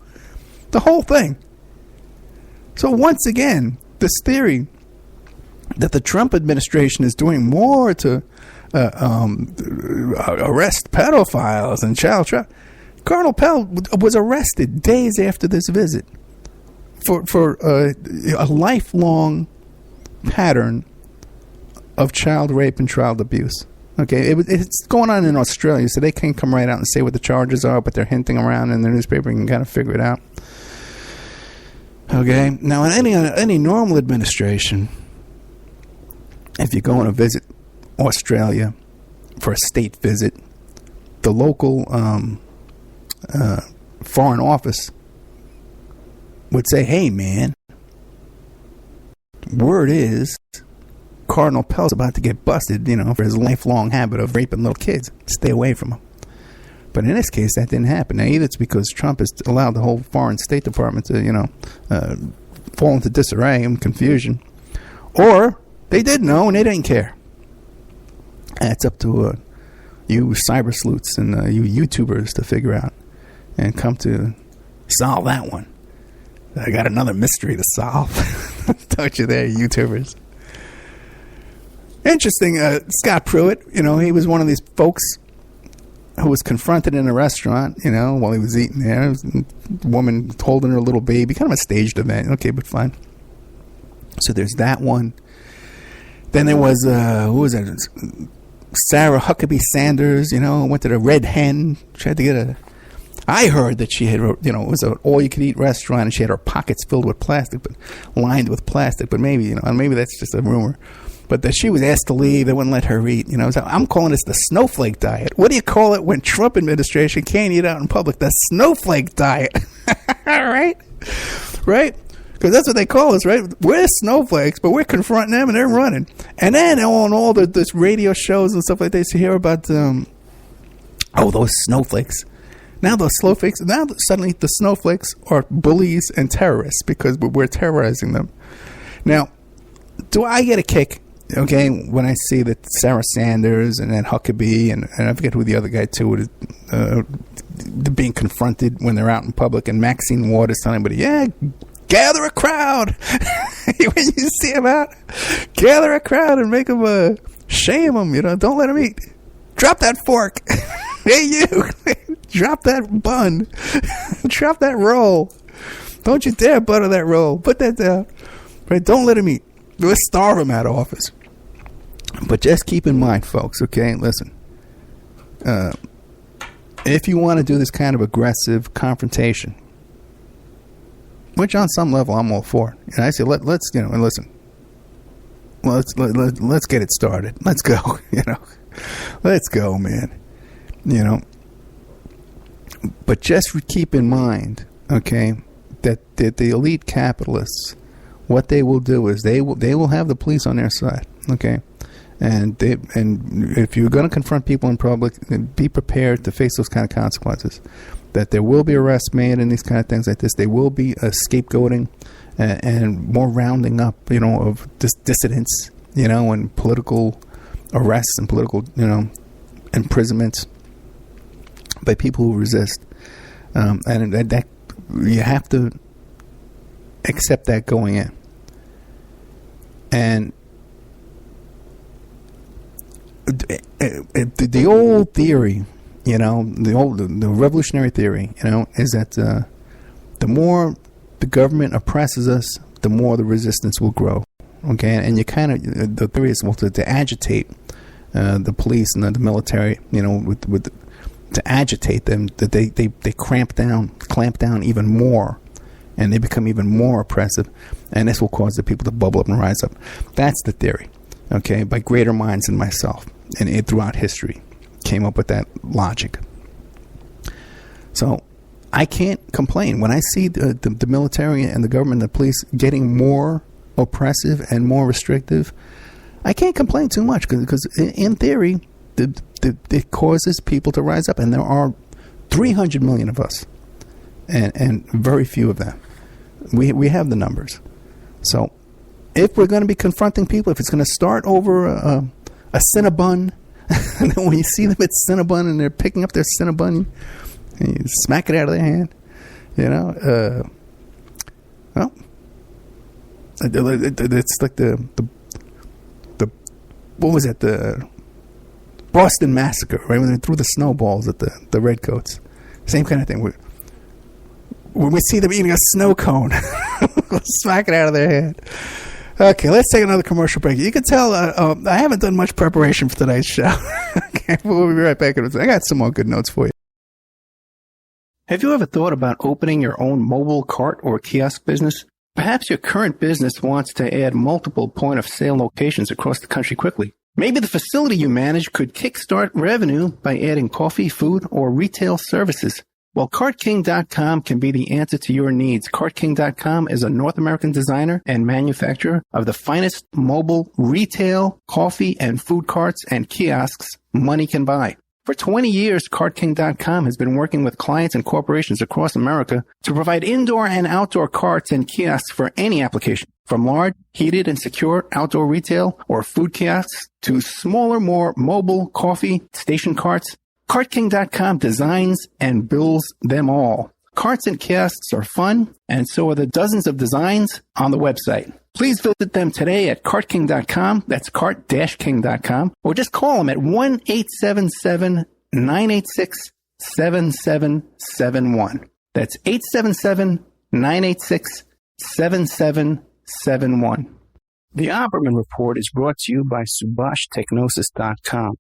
S3: The whole thing. So once again, this theory that the Trump administration is doing more to arrest pedophiles and child trafficking. Cardinal Pell was arrested days after this visit for a lifelong pattern of child rape and child abuse. Okay, it's going on in Australia, so they can't come right out and say what the charges are, but they're hinting around in the newspaper. You can kind of figure it out. Okay, now in any normal administration, if you're going to visit Australia for a state visit, the local foreign office would say, hey, man, word is Cardinal Pell's about to get busted, for his lifelong habit of raping little kids. Stay away from him. But in this case, that didn't happen. Now, either it's because Trump has allowed the whole foreign State Department to, fall into disarray and confusion, or they did know and they didn't care. And it's up to you cyber sleuths and you YouTubers to figure out and come to solve that one. I got another mystery to solve. Don't you there, YouTubers? Interesting. Scott Pruitt, he was one of these folks who was confronted in a restaurant, while he was eating there. A woman holding her little baby. Kind of a staged event. Okay, but fine. So there's that one. Then there was, who was that? Sarah Huckabee Sanders, went to the Red Hen. Tried to get I heard that she had, it was an all-you-could-eat restaurant, and she had her pockets filled with plastic, but lined with plastic. But maybe, maybe that's just a rumor. But that she was asked to leave. They wouldn't let her eat. You know, so I'm calling this the snowflake diet. What do you call it when Trump administration can't eat out in public? The snowflake diet. Right? Because that's what they call us, right? We're snowflakes, but we're confronting them and they're running. And then on all this radio shows and stuff like that, you hear about, those snowflakes. Now suddenly the snowflakes are bullies and terrorists because we're terrorizing them. Now, do I get a kick, okay, when I see that Sarah Sanders and then Huckabee and I forget who the other guy too, they're being confronted when they're out in public, and Maxine Ward is telling everybody, yeah, gather a crowd. When you see them out, gather a crowd and make them, shame them, you know, don't let them eat. Drop that fork. Hey, you. Drop that bun. Drop that roll. Don't you dare butter that roll. Put that down. Right? Don't let them eat. Let's starve them out of office. But just keep in mind, folks, okay? Listen. If you want to do this kind of aggressive confrontation, which on some level I'm all for, and I say let's you know, and listen, let's get it started. Let's go, you know, let's go, man, you know. But just keep in mind, okay, that the elite capitalists, what they will do is they will have the police on their side, okay. And if you're going to confront people in public, be prepared to face those kind of consequences. That there will be arrests made and these kind of things like this. There will be a scapegoating and more rounding up, you know, of dissidents, you know, and political arrests and political, you know, imprisonments by people who resist. And that you have to accept that going in. And the old theory, you know, the revolutionary theory, you know, is that the more the government oppresses us, the more the resistance will grow. Okay, and you kind of, the theory is to agitate the police and the military, you know, to agitate them, that they clamp down even more, and they become even more oppressive, and this will cause the people to bubble up and rise up. That's the theory. Okay, by greater minds than myself, and throughout history came up with that logic. So I can't complain when I see the military and the government and the police getting more oppressive and more restrictive. I can't complain too much because in theory it causes people to rise up, and there are 300 million of us, and very few of them. We have the numbers. So if we're going to be confronting people, if it's going to start over a Cinnabon, and then when you see them at Cinnabon and they're picking up their Cinnabon, and you smack it out of their hand, you know, well, it's like the what was it, the Boston Massacre, right, when they threw the snowballs at the redcoats. Same kind of thing. When we see them eating a snow cone, we'll smack it out of their hand. Okay, let's take another commercial break. You can tell I haven't done much preparation for tonight's show. Okay, we'll be right back. I got some more good notes for you. Have you ever thought about opening your own mobile cart or kiosk business? Perhaps your current business wants to add multiple point-of-sale locations across the country quickly. Maybe the facility you manage could kickstart revenue by adding coffee, food, or retail services. Well, CartKing.com can be the answer to your needs. CartKing.com is a North American designer and manufacturer of the finest mobile retail, coffee, and food carts and kiosks money can buy. For 20 years, CartKing.com has been working with clients and corporations across America to provide indoor and outdoor carts and kiosks for any application. From large, heated, and secure outdoor retail or food kiosks to smaller, more mobile coffee station carts, CartKing.com designs and builds them all. Carts and kiosks are fun, and so are the dozens of designs on the website. Please visit them today at CartKing.com. That's cart-king.com. Or just call them at 1-877-986-7771. That's 877-986-7771. The Opperman Report is brought to you by SubhashTechnosis.com.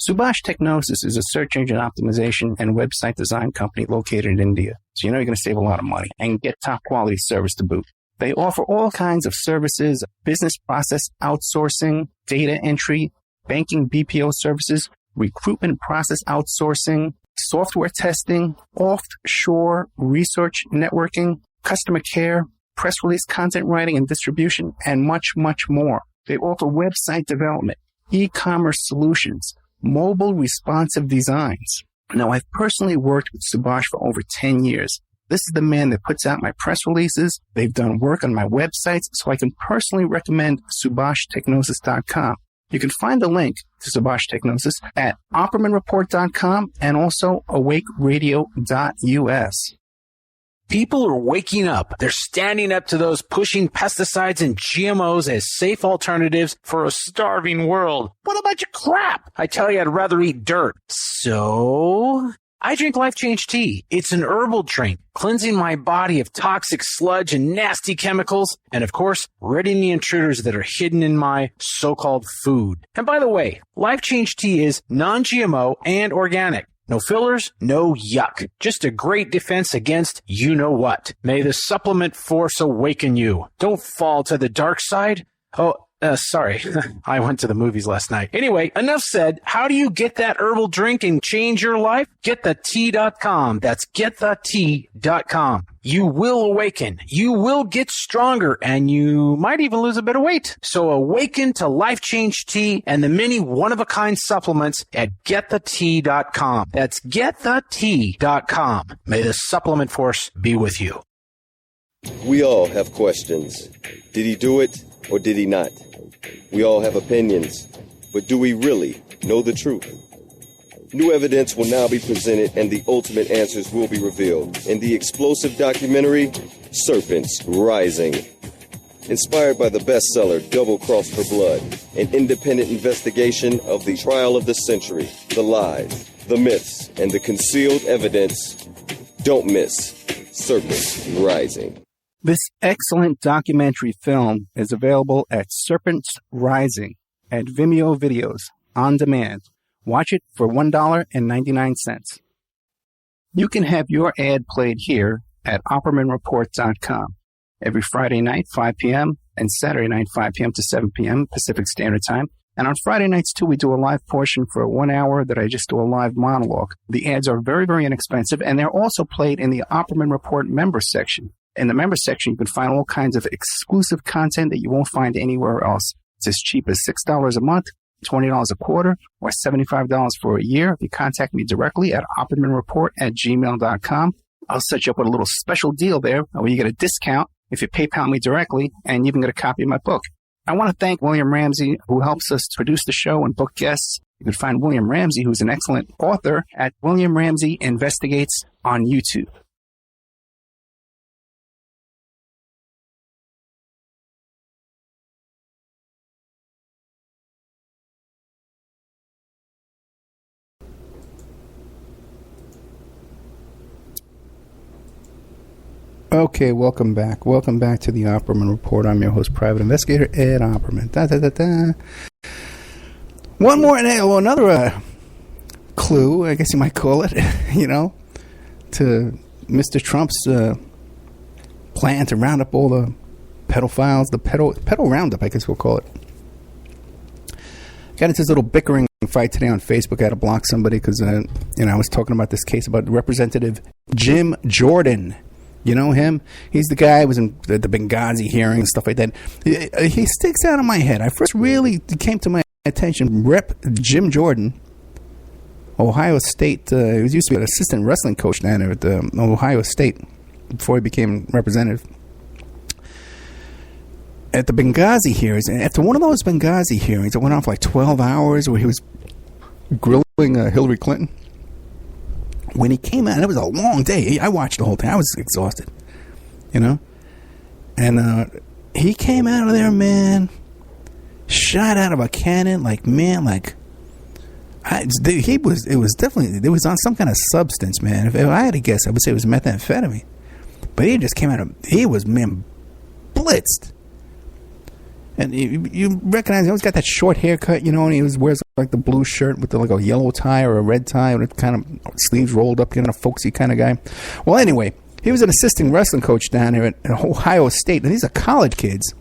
S3: Subhash Technosis is a search engine optimization and website design company located in India. So you know you're going to save a lot of money and get top quality service to boot. They offer all kinds of services, business process outsourcing, data entry, banking BPO services, recruitment process outsourcing, software testing, offshore research networking, customer care, press release content writing and distribution, and much, much more. They offer website development, e-commerce solutions, mobile responsive designs. Now, I've personally worked with Subhash for over 10 years. This is the man that puts out my press releases. They've done work on my websites, so I can personally recommend SubhashTechnosis.com. You can find the link to Subhash Technosis at OppermanReport.com and also AwakeRadio.us.
S4: People are waking up. They're standing up to those pushing pesticides and GMOs as safe alternatives for a starving world. What a bunch of crap! I tell you, I'd rather eat dirt. So I drink Life Change Tea. It's an herbal drink, cleansing my body of toxic sludge and nasty chemicals, and of course, ridding the intruders that are hidden in my so-called food. And by the way, Life Change Tea is non-GMO and organic. No fillers, no yuck. Just a great defense against you-know-what. May the supplement force awaken you. Don't fall to the dark side. Sorry. I went to the movies last night. Anyway, enough said. How do you get that herbal drink and change your life? GetTheTea.com. That's GetTheTea.com. You will awaken. You will get stronger, and you might even lose a bit of weight. So awaken to Life Change Tea and the many one-of-a-kind supplements at GetTheTea.com. That's GetTheTea.com. May the supplement force be with you.
S5: We all have questions. Did he do it or did he not? We all have opinions, but do we really know the truth? New evidence will now be presented and the ultimate answers will be revealed in the explosive documentary, Serpents Rising. Inspired by the bestseller Double Cross for Blood, an independent investigation of the trial of the century, the lies, the myths, and the concealed evidence. Don't miss Serpents Rising.
S3: This excellent documentary film is available at Serpents Rising at Vimeo Videos on demand. Watch it for $1.99. You can have your ad played here at OppermanReport.com every Friday night, 5 p.m., and Saturday night, 5 p.m. to 7 p.m. Pacific Standard Time. And on Friday nights, too, we do a live portion for 1 hour that I just do a live monologue. The ads are very, very inexpensive, and they're also played in the Opperman Report member section. In the member section, you can find all kinds of exclusive content that you won't find anywhere else. It's as cheap as $6 a month, $20 a quarter, or $75 for a year. If you contact me directly at oppermanreport@gmail.com, I'll set you up with a little special deal there where you get a discount if you PayPal me directly, and you can get a copy of my book. I want to thank William Ramsey, who helps us produce the show and book guests. You can find William Ramsey, who's an excellent author, at William Ramsey Investigates on YouTube. Okay, welcome back. Welcome back to the Opperman Report. I'm your host, Private Investigator Ed Opperman. One more, another clue, I guess you might call it, to Mr. Trump's plan to round up all the pedophiles, the pedo roundup, I guess we'll call it. Got into this little bickering fight today on Facebook. I had to block somebody because, I was talking about this case about Representative Jim Jordan. You know him? He's the guy who was in the Benghazi hearing and stuff like that. He sticks out of my head. I first really came to my attention. Rep. Jim Jordan, Ohio State. He used to be an assistant wrestling coach down there at Ohio State before he became representative. At the Benghazi hearings, after one of those Benghazi hearings, it went on for like 12 hours where he was grilling Hillary Clinton. When he came out, it was a long day. I watched the whole thing. I was exhausted, And he came out of there, man, shot out of a cannon, it was on some kind of substance, man. If I had to guess, I would say it was methamphetamine. But he just came out he was, man, blitzed. And you recognize he always got that short haircut, and he wears like the blue shirt with a yellow tie or a red tie with kind of sleeves rolled up, a folksy kind of guy. Well, anyway, he was an assistant wrestling coach down here at Ohio State, and these are college kids.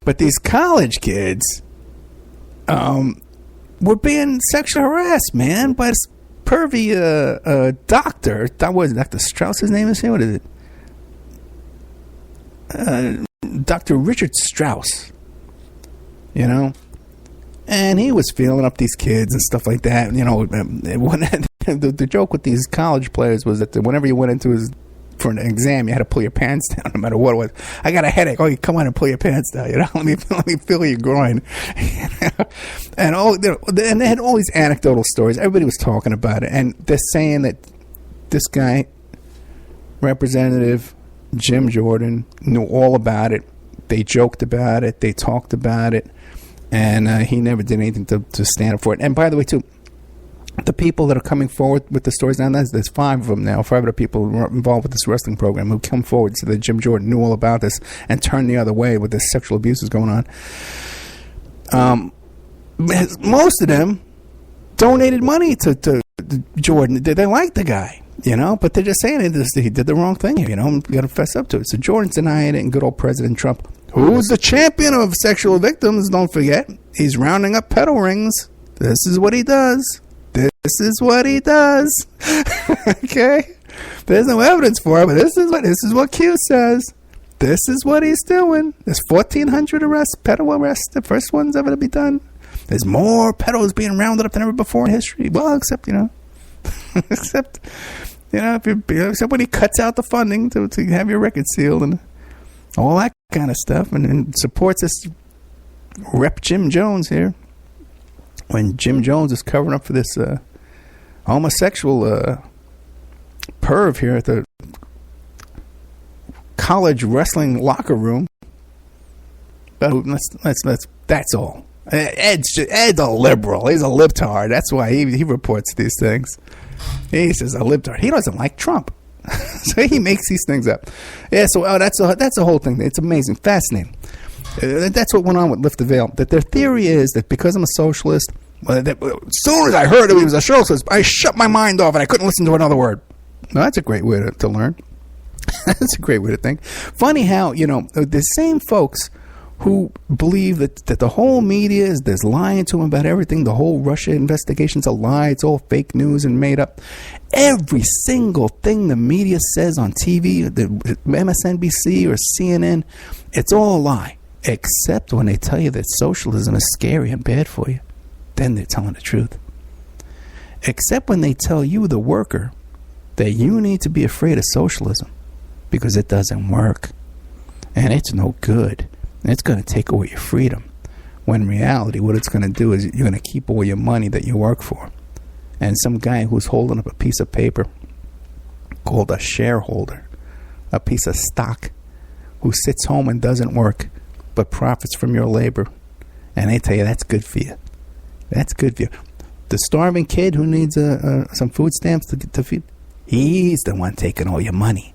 S3: But these college kids were being sexually harassed, man, by this pervy doctor. That was Dr. Strauss's name is here? What is it? Dr. Richard Strauss. You know? And he was feeling up these kids and stuff like that. You know, the joke with these college players was that whenever you went into for an exam, you had to pull your pants down no matter what it was. I got a headache. Oh, you come on and pull your pants down. You know, let me feel your groin. And and they had all these anecdotal stories. Everybody was talking about it, and they're saying that this guy, Representative Jim Jordan, knew all about it. They joked about it. They talked about it. And he never did anything to stand up for it. And by the way, too, the people that are coming forward with the stories now, there's 5 of them now, 5 other people who are involved with this wrestling program who come forward and say that Jim Jordan knew all about this and turned the other way with this sexual abuse is going on. Most of them donated money to Jordan. They like the guy, you know, but they're just saying he did the wrong thing here, you know, you got to fess up to it. So Jordan's denying it, and good old President Trump, who's the champion of sexual victims, don't forget, he's rounding up pedo rings. This is what he does. This is what he does. Okay? There's no evidence for it, but this is what Q says. This is what he's doing. There's 1,400 arrests, pedo arrests, the first ones ever to be done. There's more pedos being rounded up than ever before in history. Well, except, you know, except when he cuts out the funding to have your record sealed and all that kind of stuff, and supports this Rep Jim Jones here. When Jim Jones is covering up for this homosexual perv here at the college wrestling locker room. But that's all. Ed's a liberal. He's a libtard. That's why he reports these things. He says a libtard. He doesn't like Trump. So he makes these things up. Yeah, so that's the whole thing. It's amazing. Fascinating. That's what went on with Lift the Veil. That their theory is that because I'm a socialist, as soon as I heard he was a socialist, I shut my mind off and I couldn't listen to another word. Now, that's a great way to learn. That's a great way to think. Funny how, you know, the same folks who believe that the whole media is lying to them about everything, the whole Russia investigation's a lie, it's all fake news and made up. Every single thing the media says on TV, the MSNBC or CNN, it's all a lie. Except when they tell you that socialism is scary and bad for you. Then they're telling the truth. Except when they tell you, the worker, that you need to be afraid of socialism because it doesn't work. And it's no good. And it's going to take away your freedom. When in reality, what it's going to do is you're going to keep all your money that you work for. And some guy who's holding up a piece of paper called a shareholder, a piece of stock, who sits home and doesn't work but profits from your labor. And they tell you that's good for you. That's good for you. The starving kid who needs some food stamps to feed, he's the one taking all your money.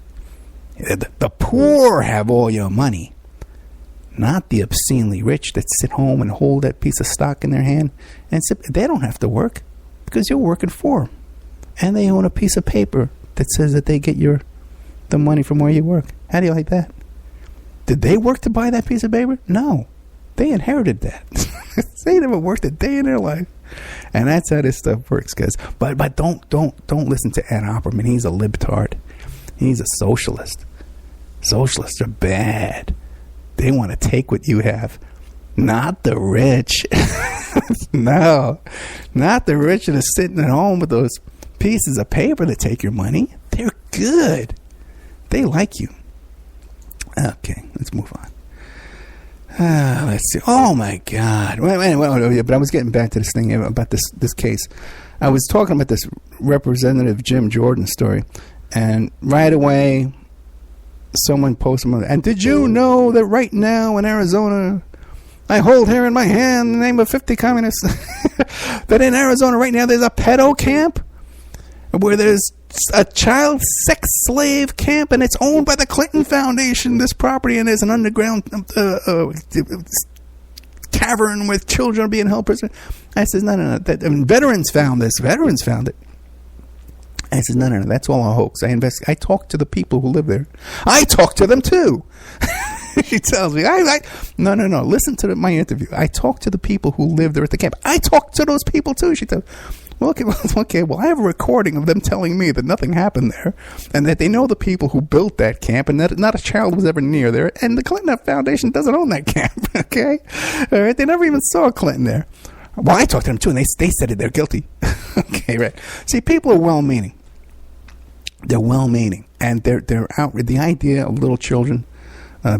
S3: The poor have all your money. Not the obscenely rich that sit home and hold that piece of stock in their hand. And they don't have to work because you're working for them. And they own a piece of paper that says that they get the money from where you work. How do you like that? Did they work to buy that piece of paper? No. They inherited that. They never worked a day in their life. And that's how this stuff works, guys. But don't listen to Ed Opperman. He's a libtard. He's a socialist. Socialists are bad. They want to take what you have. Not the rich. No. Not the rich that are sitting at home with those pieces of paper that take your money. They're good. They like you. Okay, let's move on. Let's see. Oh, my God. Wait, but I was getting back to this thing about this case. I was talking about this Representative Jim Jordan story, and right away, someone posted, and did you know that right now in Arizona, I hold here in my hand the name of 50 communists, that in Arizona right now there's a pedo camp where there's a child sex slave camp, and it's owned by the Clinton Foundation, this property, and there's an underground cavern with children being held prisoner. I says, no. Veterans found this. Veterans found it. I said, no, that's all a hoax. I talked to the people who live there. I talked to them too. She tells me, no, listen to my interview. I talked to the people who live there at the camp. I talked to those people too. She tells me, well, I have a recording of them telling me that nothing happened there, and that they know the people who built that camp, and that not a child was ever near there, and the Clinton Foundation doesn't own that camp, okay? All right, they never even saw Clinton there. Well, I talked to them too, and they said that they're guilty. Okay, right. See, people are well-meaning. They're well-meaning, and they're out with the idea of little children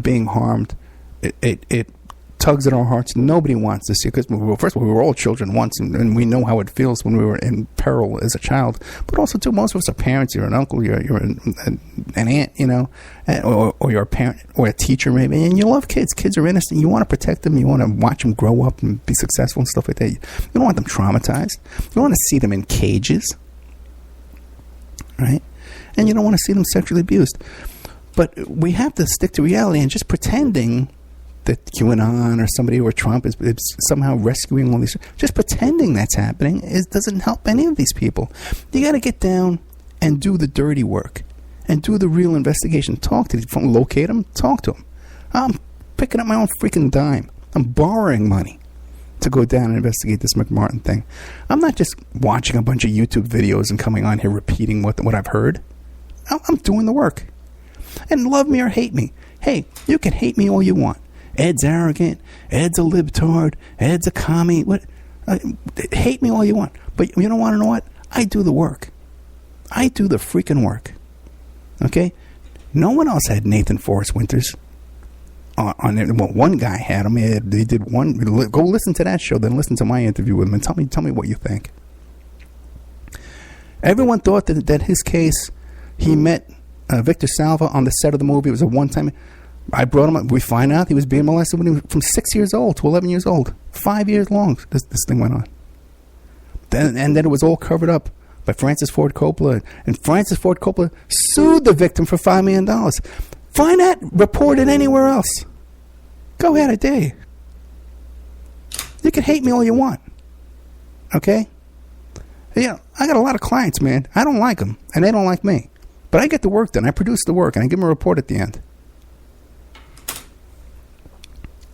S3: being harmed. It tugs at our hearts. Nobody wants to see, because first of all, we were all children once, and we know how it feels when we were in peril as a child. But also, too, most of us are parents. You're an uncle. You're an aunt, you know, or you're a parent or a teacher maybe, and you love kids. Kids are innocent. You want to protect them. You want to watch them grow up and be successful and stuff like that. You don't want them traumatized. You don't want to see them in cages, right? And you don't want to see them sexually abused. But we have to stick to reality, and just pretending that QAnon or somebody or Trump is somehow rescuing all these. Just pretending that's happening doesn't help any of these people. You got to get down and do the dirty work and do the real investigation. Talk to them, locate them, talk to them. I'm picking up my own freaking dime. I'm borrowing money to go down and investigate this McMartin thing. I'm not just watching a bunch of YouTube videos and coming on here repeating what I've heard. I'm doing the work. And love me or hate me. Hey, you can hate me all you want. Ed's arrogant. Ed's a libtard. Ed's a commie. Hate me all you want. But you don't want to know what? I do the work. I do the freaking work. Okay? No one else had Nathan Forrest Winters on there. Well, one guy had him. They did one. Go listen to that show, then listen to my interview with him, and tell me what you think. Everyone thought that his case, he met Victor Salva on the set of the movie. It was a one-time. I brought him up. We find out he was being molested when he was from 6 years old to 11 years old. 5 years long, this thing went on. And then it was all covered up by Francis Ford Coppola. And Francis Ford Coppola sued the victim for $5 million. Find that reported anywhere else. Go ahead, I dare you. You can hate me all you want. Okay? Yeah, I got a lot of clients, man. I don't like them, and they don't like me. But I get the work done. I produce the work, and I give them a report at the end.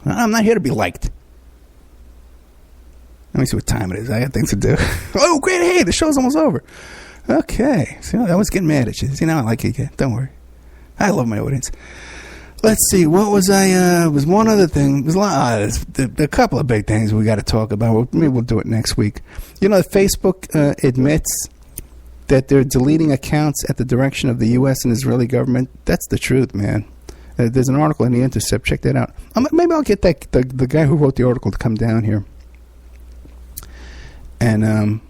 S3: I'm not here to be liked. Let me see what time it is. I got things to do. Oh, great. Hey, the show's almost over. Okay. See, I was getting mad at you. See, now I like you again. Don't worry. I love my audience. Let's see. What was was one other thing. There's a couple of big things we got to talk about. Maybe we'll do it next week. You know, Facebook admits that they're deleting accounts at the direction of the U.S. and Israeli government. That's the truth, man. There's an article in The Intercept. Check that out. Maybe I'll get the guy who wrote the article to come down here and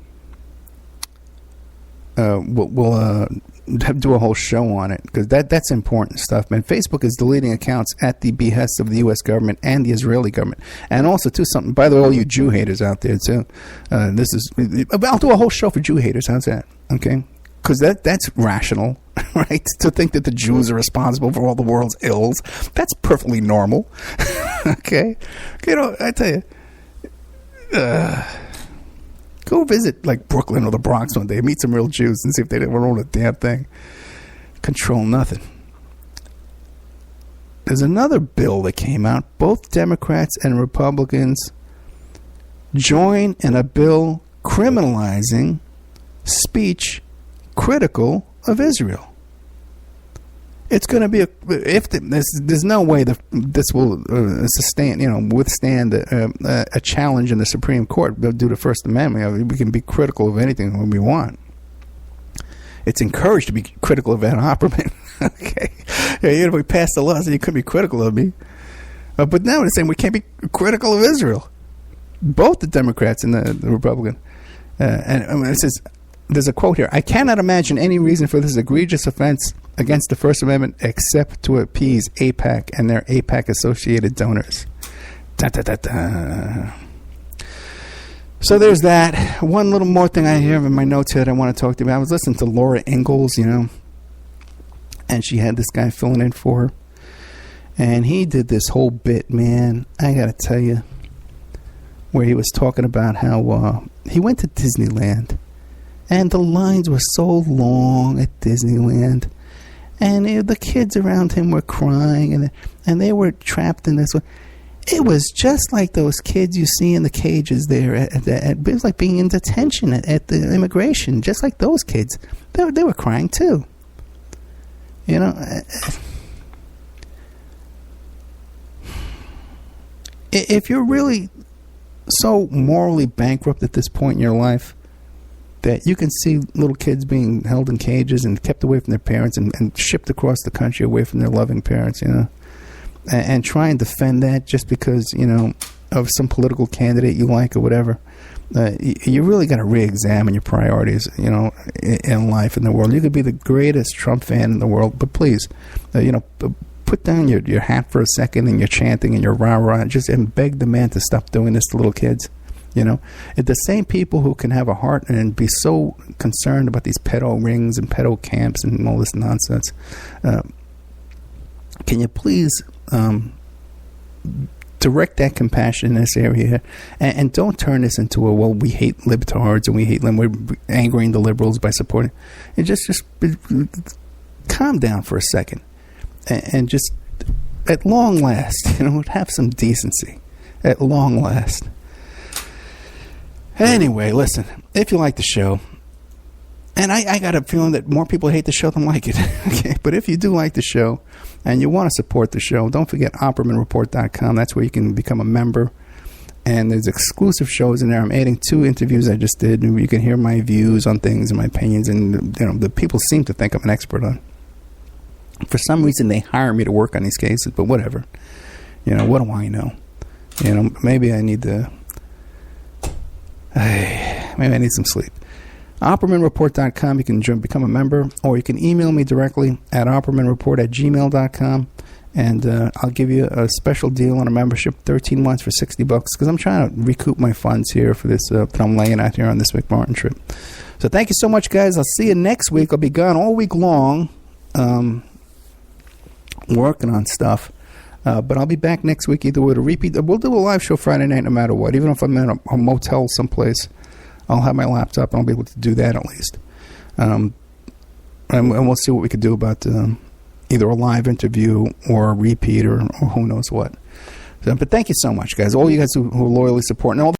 S3: we'll do a whole show on it, because that's important stuff, man. Facebook is deleting accounts at the behest of the U.S. government and the Israeli government, and also too something. By the way, all you Jew haters out there too, I'll do a whole show for Jew haters. How's that? Okay. Because that's rational, right? To think that the Jews are responsible for all the world's ills. That's perfectly normal. Okay? You know, I tell you, go visit, like, Brooklyn or the Bronx one day. Meet some real Jews and see if they didn't own a damn thing. Control nothing. There's another bill that came out. Both Democrats and Republicans join in a bill criminalizing speech critical of Israel. It's going to be there's no way this will withstand a challenge in the Supreme Court due to First Amendment. We can be critical of anything when we want. It's encouraged to be critical of Ed Opperman. Okay, if we pass the laws, you could be critical of me. But now they're saying we can't be critical of Israel. Both the Democrats and the Republican, and it says. There's a quote here. I cannot imagine any reason for this egregious offense against the First Amendment except to appease AIPAC and their AIPAC-associated donors. Da, da, da, da. So there's that. One little more thing I have in my notes here that I want to talk to you about. I was listening to Laura Ingalls, and she had this guy filling in for her. And he did this whole bit, man. I got to tell you, where he was talking about how he went to Disneyland. And the lines were so long at Disneyland. And the kids around him were crying, and they were trapped in this one. It was just like those kids you see in the cages there. It was like being in detention at the immigration, just like those kids. They were crying too. You know, if you're really so morally bankrupt at this point in your life that you can see little kids being held in cages and kept away from their parents and shipped across the country away from their loving parents, you know, and try and defend that just because, you know, of some political candidate you like or whatever, you really got to re-examine your priorities, you know, in life, in the world. You could be the greatest Trump fan in the world, but please, you know, put down your hat for a second and your chanting and your rah-rah and beg the man to stop doing this to little kids. You know, the same people who can have a heart and be so concerned about these pedo rings and pedo camps and all this nonsense. Can you please direct that compassion in this area and don't turn this into we hate libtards and we hate them. We're angering the liberals by supporting. And just calm down for a second and just at long last, you know, have some decency at long last. Anyway, listen, if you like the show, and I got a feeling that more people hate the show than like it, okay? But if you do like the show and you want to support the show, don't forget OppermanReport.com. That's where you can become a member. And there's exclusive shows in there. I'm adding 2 interviews I just did. And you can hear my views on things and my opinions. And, you know, the people seem to think I'm an expert on. For some reason, they hire me to work on these cases, but whatever. You know, what do I know? You know, maybe I need to... maybe I need some sleep. OppermanReport.com. You can become a member, or you can email me directly at OppermanReport@gmail.com, and I'll give you a special deal on a membership, 13 months for $60, because I'm trying to recoup my funds here for this that I'm laying out here on this McMartin trip. So thank you so much, guys. I'll see you next week. I'll be gone all week long, working on stuff. But I'll be back next week either with a repeat. We'll do a live show Friday night no matter what. Even if I'm in a motel someplace, I'll have my laptop and I'll be able to do that at least. And we'll see what we could do about either a live interview or a repeat or who knows what. So, but thank you so much, guys. All you guys who are loyally supporting.